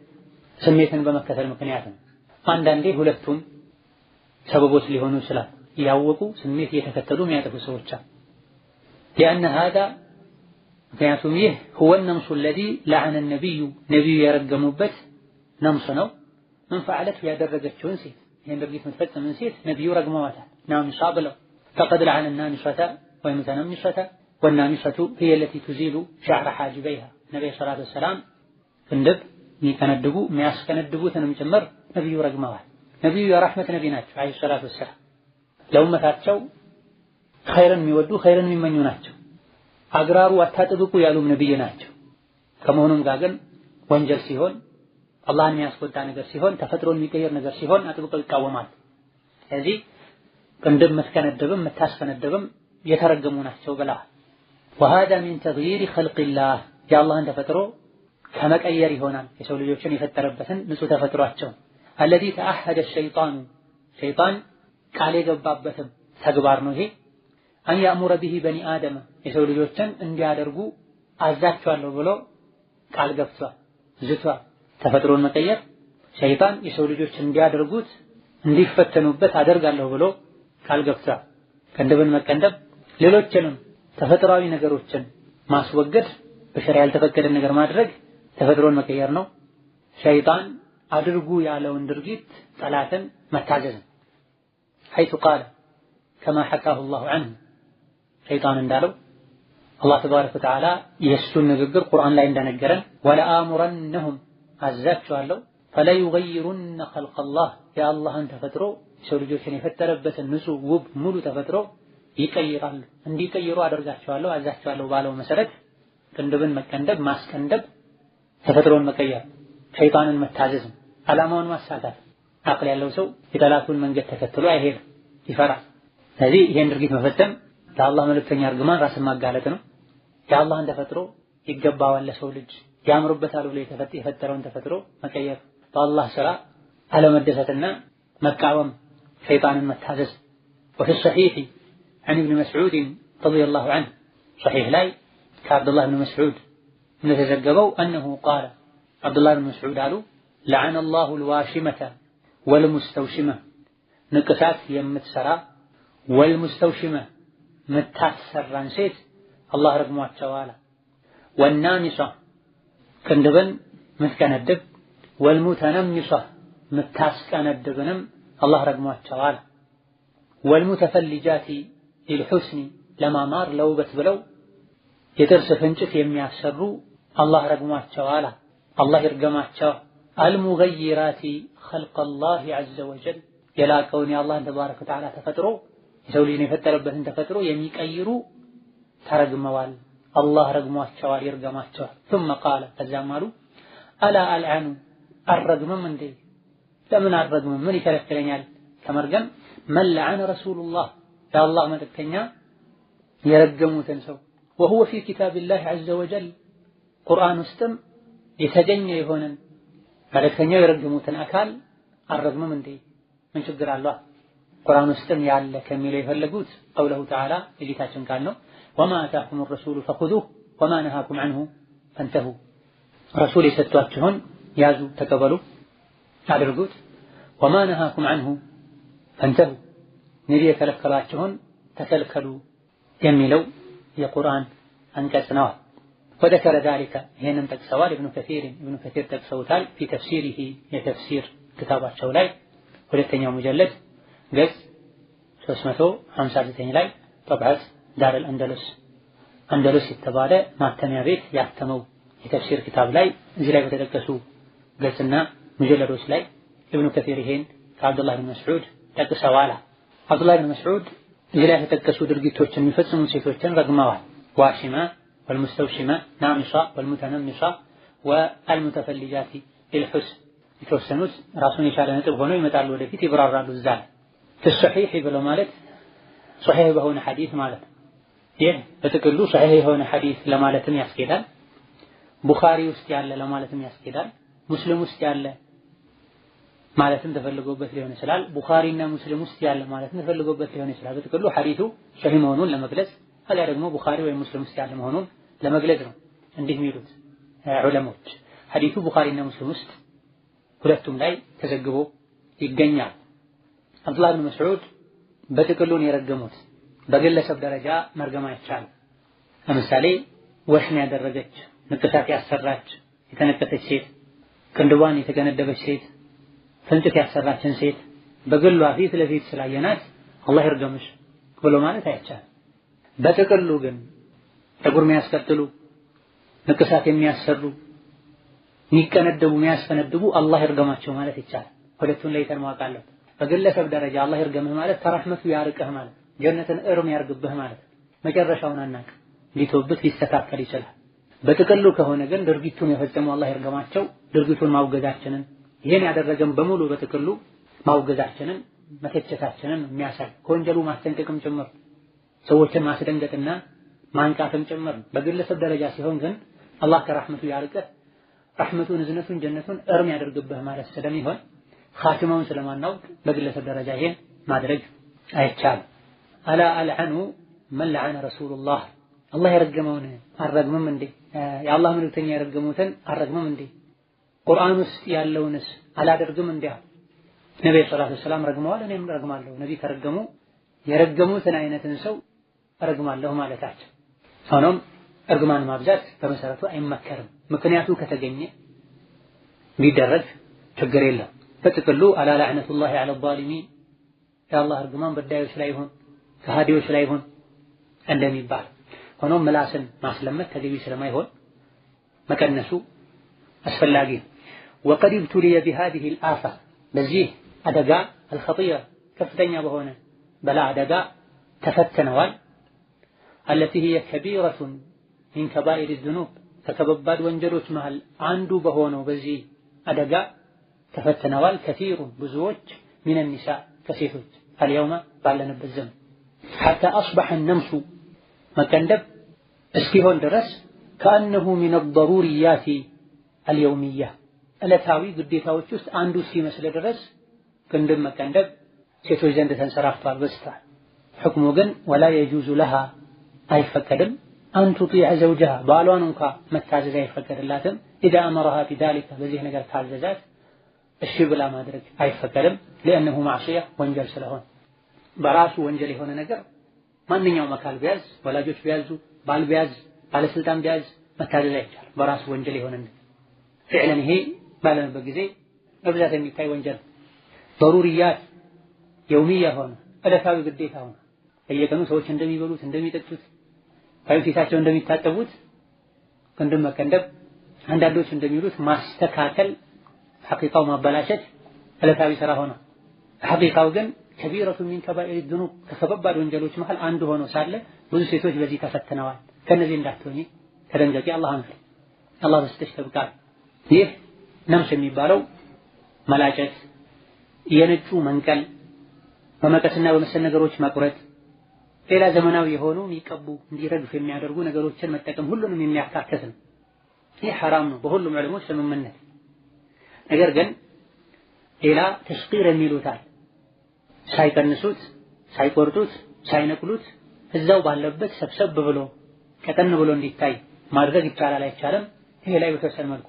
ስሜትን በመከተል ምክንያት ነው። አንዳንዴ ሁለቱም ሰበቦች ሊሆኑ ይችላል። ያወቁ ስሜት እየተከተሉ የሚያጠፉ ሰዎች አሉ። لأن هذا ምክንያቱም ይህ هو النمص الذي لعن النبي ነብዩ የረገሙበት ነምስ ነው። ምን ፈዓለት ያደረገችውን ሴት ይሄን ድርጊት የምትፈጽምን ሴት ነብዩ ረግመዋታል ናሚሷ ብለው فقد لعن النامصة والمتنمصة والنامصة هي التي تزيل شعر حاجبيها ነብዩ ሰለላሁ ዐለይሂ ወሰለም ቅንድብ የሚከነድቡ የሚያስከነድቡትንም ጭምር ነብዩ ረግመዋል። ነብዩ የራህመት ነብይ ናቸው አለይሂ ሰላቱ ወሰላም። ለኡመታቸው ኸይርን የሚወዱ ኸይርን የሚመኙ ናቸው። አግራሩ አታጥብቁ ያሉም ነብይ ናቸው። ከመሆኑም ጋር ግን ወንጀል ሲሆን አላህን የሚያስቆጣ ነገር ሲሆን ተፈጥሮን የሚቀየር ነገር ሲሆን አጥብቀው ይቃወማል። ስለዚህ ቅንድብ ምትከነድብም ምታስከነድብም የተረገሙ ናቸው ብለዋል። وهذا من تغيير خلق الله የአላህን ተፈጥሮ ከመቀየር ይሆናል። የሰው ልጆችን የፈጠረበትን ንጹህ ተፈጥሯቸው الذي تعهد الشيطان ሸይጣን ቃል የገባበትም ተግባር ነው ይሄ أن يأمر به بني آدم የሰው ልጆችን እንዲያደርጉ አዛቸዋለሁ ብሎ ቃል ገብቷል ዝቷል። ተፈጥሮን መቀየር ሸይጣን የሰው ልጆች እንዲያደርጉት እንዲፈተኑበት አደርጋለሁ ብሎ ቃል ገብቷል። ቅንድብን መቀንደብ ሌሎችንም ተፈጥሯዊ ነገሮችን ማስወገድ በሸሪዓ ያልተፈቀደ ነገር ማድረግ ተፈጥሮን መቀየር ነው። ሸይጣን አድርጉ ያለውን ድርጊት ጠላትን መታዘዝ حيث قال كما حكاه الله عنه ሸይጣን እንዳለው አላህ ተባረከ ወተዓላ የሱን ንግግር ቁርአን ላይ እንደነገረን ወለአሙረነሁም አዛቸዋለሁ ፈለዩገይሩነ ኸልቀ አላህ የአላህን ተፈጥሮ ሰው ልጆችን የፈጠረበትን ንጹህ ውብ ሙሉ ተፈጥሮ ይቀይራሉ እንዲቀይሩ አደርጋቸዋለሁ አዛቸዋለሁ ባለው መሰረት ቅንድብን መቀንደብ ማስቀንደብ ተፈጥሮን መቀየር ሸይጣንን መታዘዝ ዓላማውን ማሳካት። አቅል ያለው ሰው የጠላቱን መንገድ ተከትሎ አይሄድም ይፈራል። ስለዚህ ይሄን ድርጊት መፈጸም ለአላህ መልእክተኛ እርግማን ራስን ማጋለጥ ነው። የአላህን ተፈጥሮ ይገባዋል ለሰው ልጅ ያምሩበታል ብሎ የፈጠረውን ተፈጥሮ መቀየር፣ በአላህ ስራ አለመደሰትና መቃወም፣ ሸይጣንን መታዘዝ። وفي الصحيح عن ابن مسعود رضي الله عنه صحيح لاي كعبد الله بن مسعود نتزجبوا أنه قال عبد الله بن مسعود قالوا لعن الله الواشمة والمستوشمة نقصات يمتسرا والمستوشمة متاسران سيت الله رقموا التوالى والنامصة كندبن متكندب والمتنمصة متاسكندبنم الله رقموا التوالى والمتفلجات للحسن لما مار لو بتبلو يترس فنجت يمياسروا الله رقموا التوالى الله يرقموا التوالى المغيرات خلق الله عز وجل يلا كوني الله تبارك وتعالى تفترو يسولين يفتربهن تفترو يميقيرو ترقموال الله رقموا التوالى يرقموا التوالى ثم قال الزمالو ألا ألعن الرقم من دي لمن الرقم من يكلفتلنيال كمرقم من لعن رسول الله يا الله ما تكنيا يرقموا تنسوا وهو في كتاب الله عز وجل قرآن استم يتجني هنا ملكتنيا يرقموا أكال الرقم من دي من شجر الله قرآن استم يعلى كميله يفلقوت قوله تعالى يجي تاشن كانه وما أتاكم الرسول فخذوه وما نهاكم عنه فانتهوا رسول يستواتشهن يازو تقبلوا أدرقوت وما نهاكم عنه فانتهوا نبي يكلكلاتشهن تكلكلوا يميلوا يا قرآن أنكسناه وذكر ذلك هنا تكسوال ابن كثير تكسوتال في تفسيره يتفسير كتابات شولاي ولتنيا مجلد قص 359 لاي طبعت دار الأندلس التبالة مع التنيابيت يحتموا يتفسير كتاب لاي زي لاي بتدكسوا قصنا مجلدوس لاي ابن كثير هين كعبد الله بن مسعود تكسوالا عبد الله بن مسعود زي لاي تدكسوا درقيتوچن የሚፈጽሙ ሴቶችን ረግመዋል ዋሽማ والمستوشمة نامصة والمتنمصة والمتفلجات للحسن የተወሰኑት ራሱን የቻለ ነጥብ ሆኖ ይመጣሉ ወደፊት ይብራራሉ እዛል ተሰሒህ ብለው ማለት ሶሒህ በሆነ ሐዲስ ማለት ይህ በጥቅሉ ሶሒህ የሆነ ሐዲስ ለማለትም ያስኬዳል ቡኻሪ ውስጥ ያለ ለማለትም ያስኬዳል ሙስሊም ውስጥ ያለ ማለትም ተፈልጎበት ሊሆን ይችላል ቡኻሪና ሙስሊም ውስጥ ያለ ማለትም ተፈልጎበት ሊሆን ይችላል በጥቅሉ ሐዲሱ ሶሒህ መሆኑን ለመግለጽ አሊያ ደግሞ ቡኻሪ ወይ ሙስሊም ውስጥ ያለ መሆኑን ለመግለጽ ነው እንዲህ የሚሉት ዑለሞች ሐዲሱ ቡኻሪና ሙስሊም ውስጥ ሁለቱም ላይ ተዘግቦ ይገኛል አብዱላህ ብን መስዑድ በጥቅሉን የረገሙት በግለሰብ ደረጃ መርገም አይቻልም ለምሳሌ ወሽን ያደረገች ንቅሳት ያሰራች የተነቀሰች ሴት ቅንድቧን የተገነደበች ሴት ፍንጭት ያሰራችን ሴት በግሏ ፊት ለፊት ስላየናት አላህ ይርገምሽ ብሎ ማለት አይቻልም በጥቅሉ ግን ፀጉር የሚያስቀጥሉ ንቅሳት የሚያሰሩ የሚቀነደቡ የሚያስፈነድቡ አላህ ይርገማቸው ማለት ይቻላል ሁለቱን ለይተን ማወቅ አለብን በግለሰብ ደረጃ አላህ ይርገምህ ማለት ተራህመቱ ያርቀህ ማለት ጀነትን እርም ያርግብህ ማለት መጨረሻውን አናውቅ ሊተውበት ሊስተካከል ይችላል በጥቅሉ ከሆነ ግን ድርጊቱን የፈጸሙ አላህ ይርገማቸው ድርጊቱን ማውገዛችንን ይሄን ያደረገን በሙሉ በጥቅሉ ማውገዛችንን መተቸታችንን የሚያሳይ ከወንጀሉ ማስጠንቀቅም ጭምር ሰዎችን ማስደንገጥና ማንቃትም ጭምር በግለሰብ ደረጃ ሲሆን ግን አላህ ከራህመቱ ያርቀህ ረህመቱን እዝነቱን ጀነቱን እርም ያደርግብህ ማለት ስለሚሆን ኻቲማውን ስለማናውቅ በግለሰብ ደረጃ ይሄን ማድረግ አይቻልም አላ አልዓኑ መን ለዓነ ረሱሉላህ አላህ የረገመውን አረግምም እንዴ የአላህ መልእክተኛ የረገሙትን አረግምም እንዴ ቁርአን ውስጥ ያለውንስ አላደርግም እንዴ ነብዩ ሰለላሁ ዐለይሂ ወሰለም ረግመዋል እኔም ረግማለሁ ነብይ ከረገሙ የረገሙትን አይነትን ሰው ረግማለሁ ማለታቸው ሆኖም እርግማን ማብዛት በመሰረቱ አይመከርም ምክንያቱ ከተገኘ ቢደረግ ችግር የለም በጥቅሉ አላ ለዕነቱላሂ ዐለ ዛሊሚን የአላህ እርግማን በዳዮች ላይ ይሁን ከሃዲዎች ላይ ይሁን እንደሚባል ሆኖም ምላስን ማስለመት ተገቢ ስለማይሆን መቀነሱ አስፈላጊ وقد ابتلي بهذه الآفة በዚህ አደጋ الخطيرة ከፍተኛ በሆነ በላ አደጋ ተፈተነዋል التي هي كبيرة من كبائر الذنوب ከከባድ ወንጀሎች መሃል አንዱ በሆነው በዚህ አደጋ ተፈተነዋል كثير ብዙዎች من النساء ከሴቶች اليوم ባለንበት ዘመን حتى أصبح النمس مكندب እስኪሆን ድረስ كأنه من الضروريات اليومية ዕለታዊ ግዴታዎች ውስጥ አንዱ ሲመስል ድረስ ቅንድብ መቀንደብ ሴቶች ዘንድ ተንሰራፍቷል በስቷል። ሕክሙ ግን ولا يجوز لها አይፈቀድም أن تطيع زوجها ባሏን እንኳን መታዘዝ አይፈቀድላትም إذا أمرها بذلك በዚህ ነገር ታዘዛት እሺ ብላ ማድረግ አይፈቀድም لأنه معصية ወንጀል ስለሆነ በራሱ ወንጀል የሆነ ነገር ማንኛውም አካል ቢያዝ ወላጆች ቢያዙ ባል ቢያዝ ባለስልጣን ቢያዝ መታዘዝ አይቻልም በራሱ ወንጀል የሆነ ነገር فعلا ይሄ ባለንበት ጊዜ በብዛት የሚታይ ወንጀል ضروريات يومية ሆነ ዕለታዊ ግዴታ ሆነ በየቀኑ ሰዎች እንደሚበሉት እንደሚጠጡት ፊታቸው እንደሚታጠቡት ቅንድብ መቀንደብ አንዳንዶች እንደሚሉት ማስተካከል ሐቂቃው ማበላሸት ዕለታዊ ስራ ሆነ ሐቂቃው ግን كبيرة من كبائر الذنوب ከከባድ ወንጀሎች መሃል አንዱ ሆኖ ሳለ ብዙ ሴቶች በዚህ ተፈትነዋል ከነዚህ እንዳትሆኚ ተደንገቂ አላህ በስተሽ ተብቃል ይህ ነምስ የሚባለው መላጨት የነጩ መንቀል በመቀስና በመሰል ነገሮች መቁረጥ ሌላ ዘመናዊ የሆኑ የሚቀቡ እንዲረግፍ የሚያደርጉ ነገሮችን መጠቀም ሁሉንም የሚያካትት ነው ይህ ሐራም ነው በሁሉም ዑለሞች ስምምነት ነገር ግን ሌላ ተሽቂር የሚሉታል ሳይቀንሱት ሳይቆርጡት ሳይነቅሉት እዛው ባለበት ሰብሰብ ብሎ ቀጠን ብሎ እንዲታይ ማድረግ ይቻላል አይቻልም ይሄ ላይ በተወሰነ መልኩ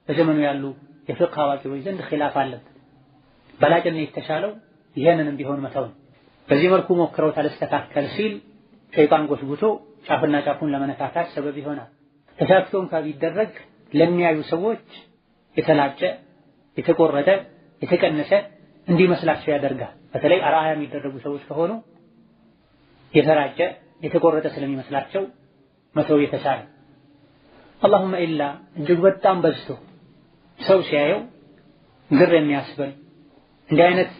በዘመኑ ያሉ የፍቅህ አዋቂዎች ዘንድ ኺላፍ አለበት በላጭነት የተሻለው ይሄንንም ቢሆን መተው በዚህ መልኩ ሞክረው ተስተካከል ሲል ሸይጣን ጎትጉቶ ጫፍና ጫፉን ለመነካካት ሰበብ ይሆናል ተሳክቶን ቢደረግ ለሚያዩ ሰዎች የተላጨ የተቆረጠ የተቀነሰ እንዲመስላቸው ያደርጋል በተለይ አርአያ የሚደረጉ ሰዎች ከሆኑ የተላጨ የተቆረጠ ስለሚመስላቸው መተው የተሻለ اللهم الا እጅግ በጣም በዝቶ ሰው ሲያየው ግር የሚያስበል እንዲህ አይነት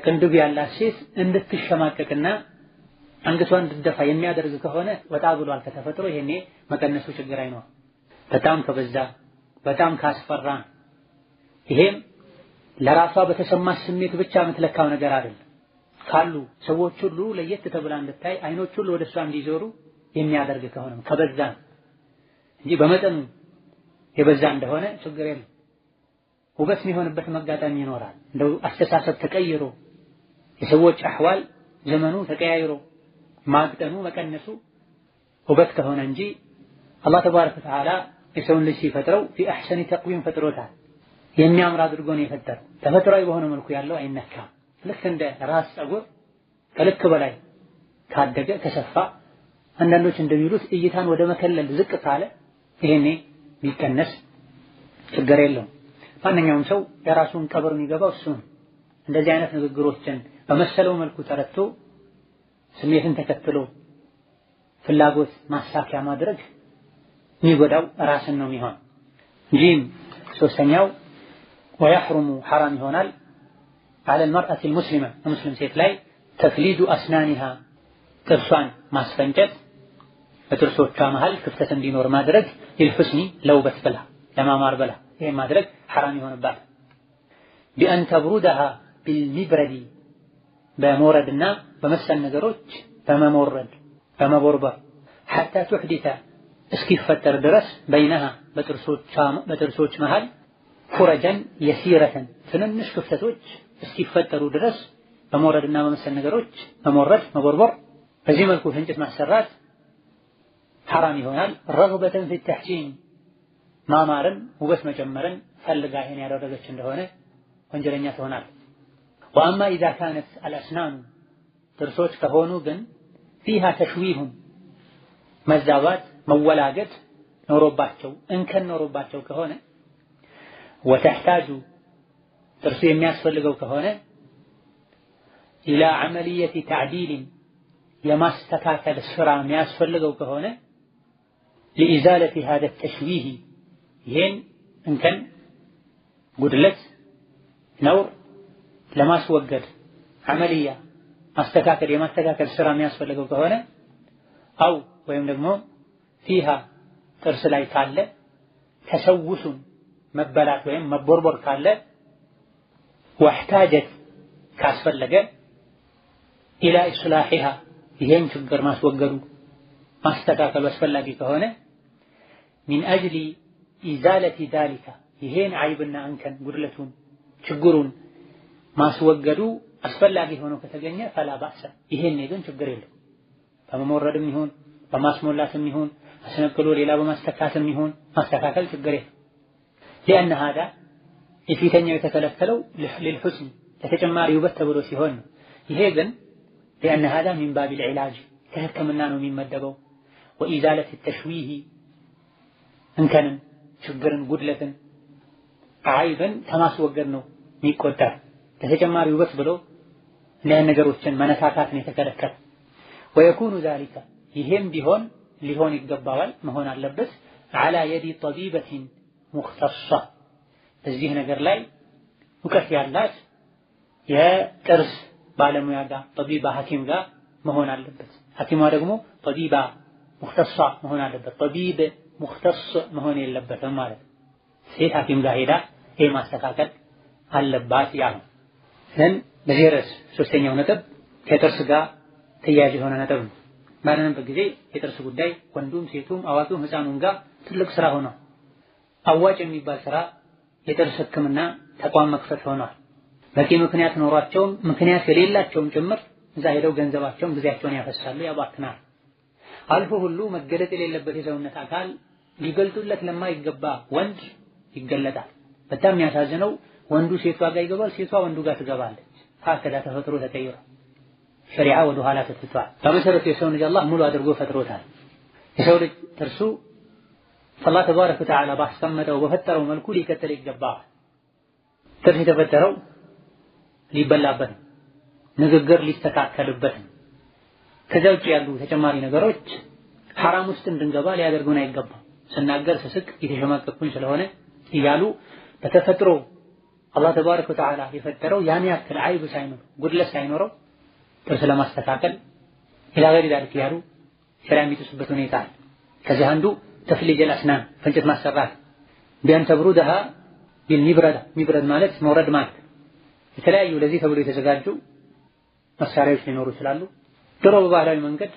ቅንድብ ያላት ሴት እንድትሸማቀቅና አንገቷን እንድትደፋ የሚያደርግ ከሆነ ወጣ ብሏል ከተፈጥሮ ይሄኔ መቀነሱ ችግር አይኖርም በጣም ከበዛ በጣም ካስፈራ ይሄም ለራሷ በተሰማ ስሜት ብቻ የምትለካው ነገር አይደለም ካሉ ሰዎች ሁሉ ለየት ተብላ እንድታይ አይኖች ሁሉ ወደሷ እንዲዞሩ የሚያደርግ ከሆነ ከበዛ እንጂ በመጠኑ የበዛ እንደሆነ ችግር የለም ውበት የሚሆንበት መጋጣሚ ይኖራል እንደው አስተሳሰብ ተቀይሮ የሰዎች አህዋል ዘመኑ ተቀያይሮ ማቅጠኑ መቀነሱ ውበት ከሆነ እንጂ አላህ ተባረከ ወተዓላ የሰውን ልጅ ሲፈጥረው في احسن تقويم ፈጥሮታል የሚያምር አድርጎ ነው የፈጠረው ተፈጥሯዊ በሆነ መልኩ ያለው አይነካም ልክ እንደ ራስ ፀጉር ከልክ በላይ ካደገ ከሰፋ አንዳንዶች እንደሚሉት እይታን ወደ መከለል ዝቅ ካለ ይሄኔ ቢቀነስ ችግር የለውም ማንኛውም ሰው የራሱን ቀብር የሚገባው እሱ ነው እንደዚህ አይነት ንግግሮችን በመሰለው መልኩ ተረድቶ ስሜትን ተከትሎ ፍላጎት ማሳኪያ ማድረግ የሚጎዳው ራስን ነው የሚሆን ጂም ሶስተኛው ويحرم حرام ይሆናል على المرأة المسلمة المسلم ሴት ላይ تفليد أسنانها ጥርሷን ማስፈንጨት በጥርሶቿ መሃል ክፍተት እንዲኖር ማድረግ للحسن ለውበት ብላ ለማማር ብላ ይሄ ማድረግ حرام ይሆንባል بأن تبردها بالمبرد በመውረድና በመሰል ነገሮች በመሞረድ በመቦርበር حتى تحدث እስኪፈጠር ድረስ بينها በጥርሶች መሃል ኩረጀን የሲረተን ትንንሽ ክፍተቶች እስኪፈጠሩ ድረስ በመውረድና በመሰል ነገሮች መሞረድ መቦርቦር በዚህ መልኩ ፍንጭት ማሰራት حرام ይሆናል ረግበተን في التحسين ማማርን ውበት መጨመርን ፈልጋ ይሄን ያደረገች እንደሆነ ወንጀለኛ ትሆናል واما اذا كانت الاسنان ጥርሶች ከሆኑ ግን فيها تشويه መዛባት መወላገድ ኖሮባቸው እንከን ኖሮባቸው ከሆነ وتحتاج ጥርሱ የሚያስፈልገው ከሆነ الى عمليه تعديل የማስተካከል ስራ የሚያስፈልገው ከሆነ لازاله هذا التشويه ይሄን እንከን ጉድለት ነውር ለማስወገድ عمليه ማስተካከል የማስተካከል ስራ የሚያስፈልገው ከሆነ አው ወይም ደግሞ فيها ጥርስ ላይ ካለ ተሰውሱን መበላት ወይም መቦርቦር ካለ واحتاجت ካስፈለገ الى اصلاحها ይሄን ችግር ማስወገዱ ማስተካከሉ አስፈላጊ ከሆነ ሚን አጅሊ ኢዛለቲ ዛሊካ ይሄን አይብና አንከን ጉድለቱን ችግሩን ማስወገዱ አስፈላጊ ሆኖ ከተገኘ ፈላ ባእሰ ይሄን ግን ችግር የለው። በመሞረድም ይሁን በማስሞላትም ይሁን አስነክሎ ሌላ በማስተካከልም ይሁን ማስተካከል ችግር የለው። لأن هذا የፊተኛው የተከለከለው للحسن ለተጨማሪ ውበት ተብሎ ሲሆን ይሄ ግን لأن هذا من باب العلاج ከህክምና ነው የሚመደበው። وإزالة التشويه እንከንን ችግርን ጉድለትን አይብን ከማስወገድ ነው የሚቆጠር። ለተጨማሪ ውበት ብሎ እነዚህ ነገሮችን መነካካት ነው የተከለከለ። ويكون ذلك ይሄም ቢሆን ሊሆን ይገባዋል መሆን አለበት على يد طبيبة مختصة እዚህ ነገር ላይ እውቀት ያላት የጥርስ ባለሙያ ጋር ጠቢባ ሐኪም ጋር መሆን አለበት። ሐኪሟ ደግሞ ጠቢባ ሙኽተሷ መሆን አለበት። ጠቢብ ሙኽተስ መሆን የለበትም ማለት ሴት ሐኪም ጋር ሄዳ ይሄ ማስተካከል አለባት ያው ግን በዚህ ርዕስ ሶስተኛው ነጥብ ከጥርስ ጋር ተያያዥ የሆነ ነጥብ ነው። ባለንበት ጊዜ የጥርስ ጉዳይ ወንዱም ሴቱም አዋቂውም ህፃኑም ጋር ትልቅ ስራ ሆኗል። አዋጭ የሚባል ስራ የጥርስ ህክምና ተቋም መክፈት ሆኗል። በቂ ምክንያት ኖሯቸውም ምክንያት የሌላቸውም ጭምር እዛ ሄደው ገንዘባቸውን ጊዜያቸውን ያፈሳሉ፣ ያባክናል። አልፎ ሁሉ መገለጥ የሌለበት የሰውነት አካል ሊገልጡለት ለማይገባ ወንድ ይገለጣል። በጣም የሚያሳዝነው ወንዱ ሴቷ ጋር ይገባል፣ ሴቷ ወንዱ ጋር ትገባለች። ሀከዳ ተፈጥሮ ተቀይሯል። ሸሪዓ ወደ ኋላ ተትቷል። በመሰረቱ የሰው ልጅ አላህ ሙሉ አድርጎ ፈጥሮታል። የሰው ልጅ ጥርሱ አላህ ተባረከ ወተዓላ ባስቀመጠው በፈጠረው መልኩ ሊቀጥል ይገባል። ጥርስ የተፈጠረው ሊበላበት ነው፣ ንግግር ሊስተካከልበት ነው። ከዛ ውጭ ያሉ ተጨማሪ ነገሮች ሐራም ውስጥ እንድንገባ ሊያደርጉን አይገባም። ስናገር ስስቅ የተሸማቀቅኩኝ ስለሆነ እያሉ በተፈጥሮ አላህ ተባረከ ወተዓላ የፈጠረው ያን ያክል አይብ ሳይኖር ጉድለት ሳይኖረው ጥርስ ለማስተካከል ኢላ ገይሪ ዛሊክ ያሉ ሸሪዓ የሚጥሱበት ሁኔታ አለ። ከዚህ አንዱ ተፍሊጅ አልአስናን ፍንጭት ማሰራት ቢያን ተብሩደሃ ቢልሚብረዳ ሚብረድ ማለት መውረድ ማለት የተለያዩ ለዚህ ተብሎ የተዘጋጁ መሳሪያዎች ሊኖሩ ይችላሉ። ድሮ በባህላዊ መንገድ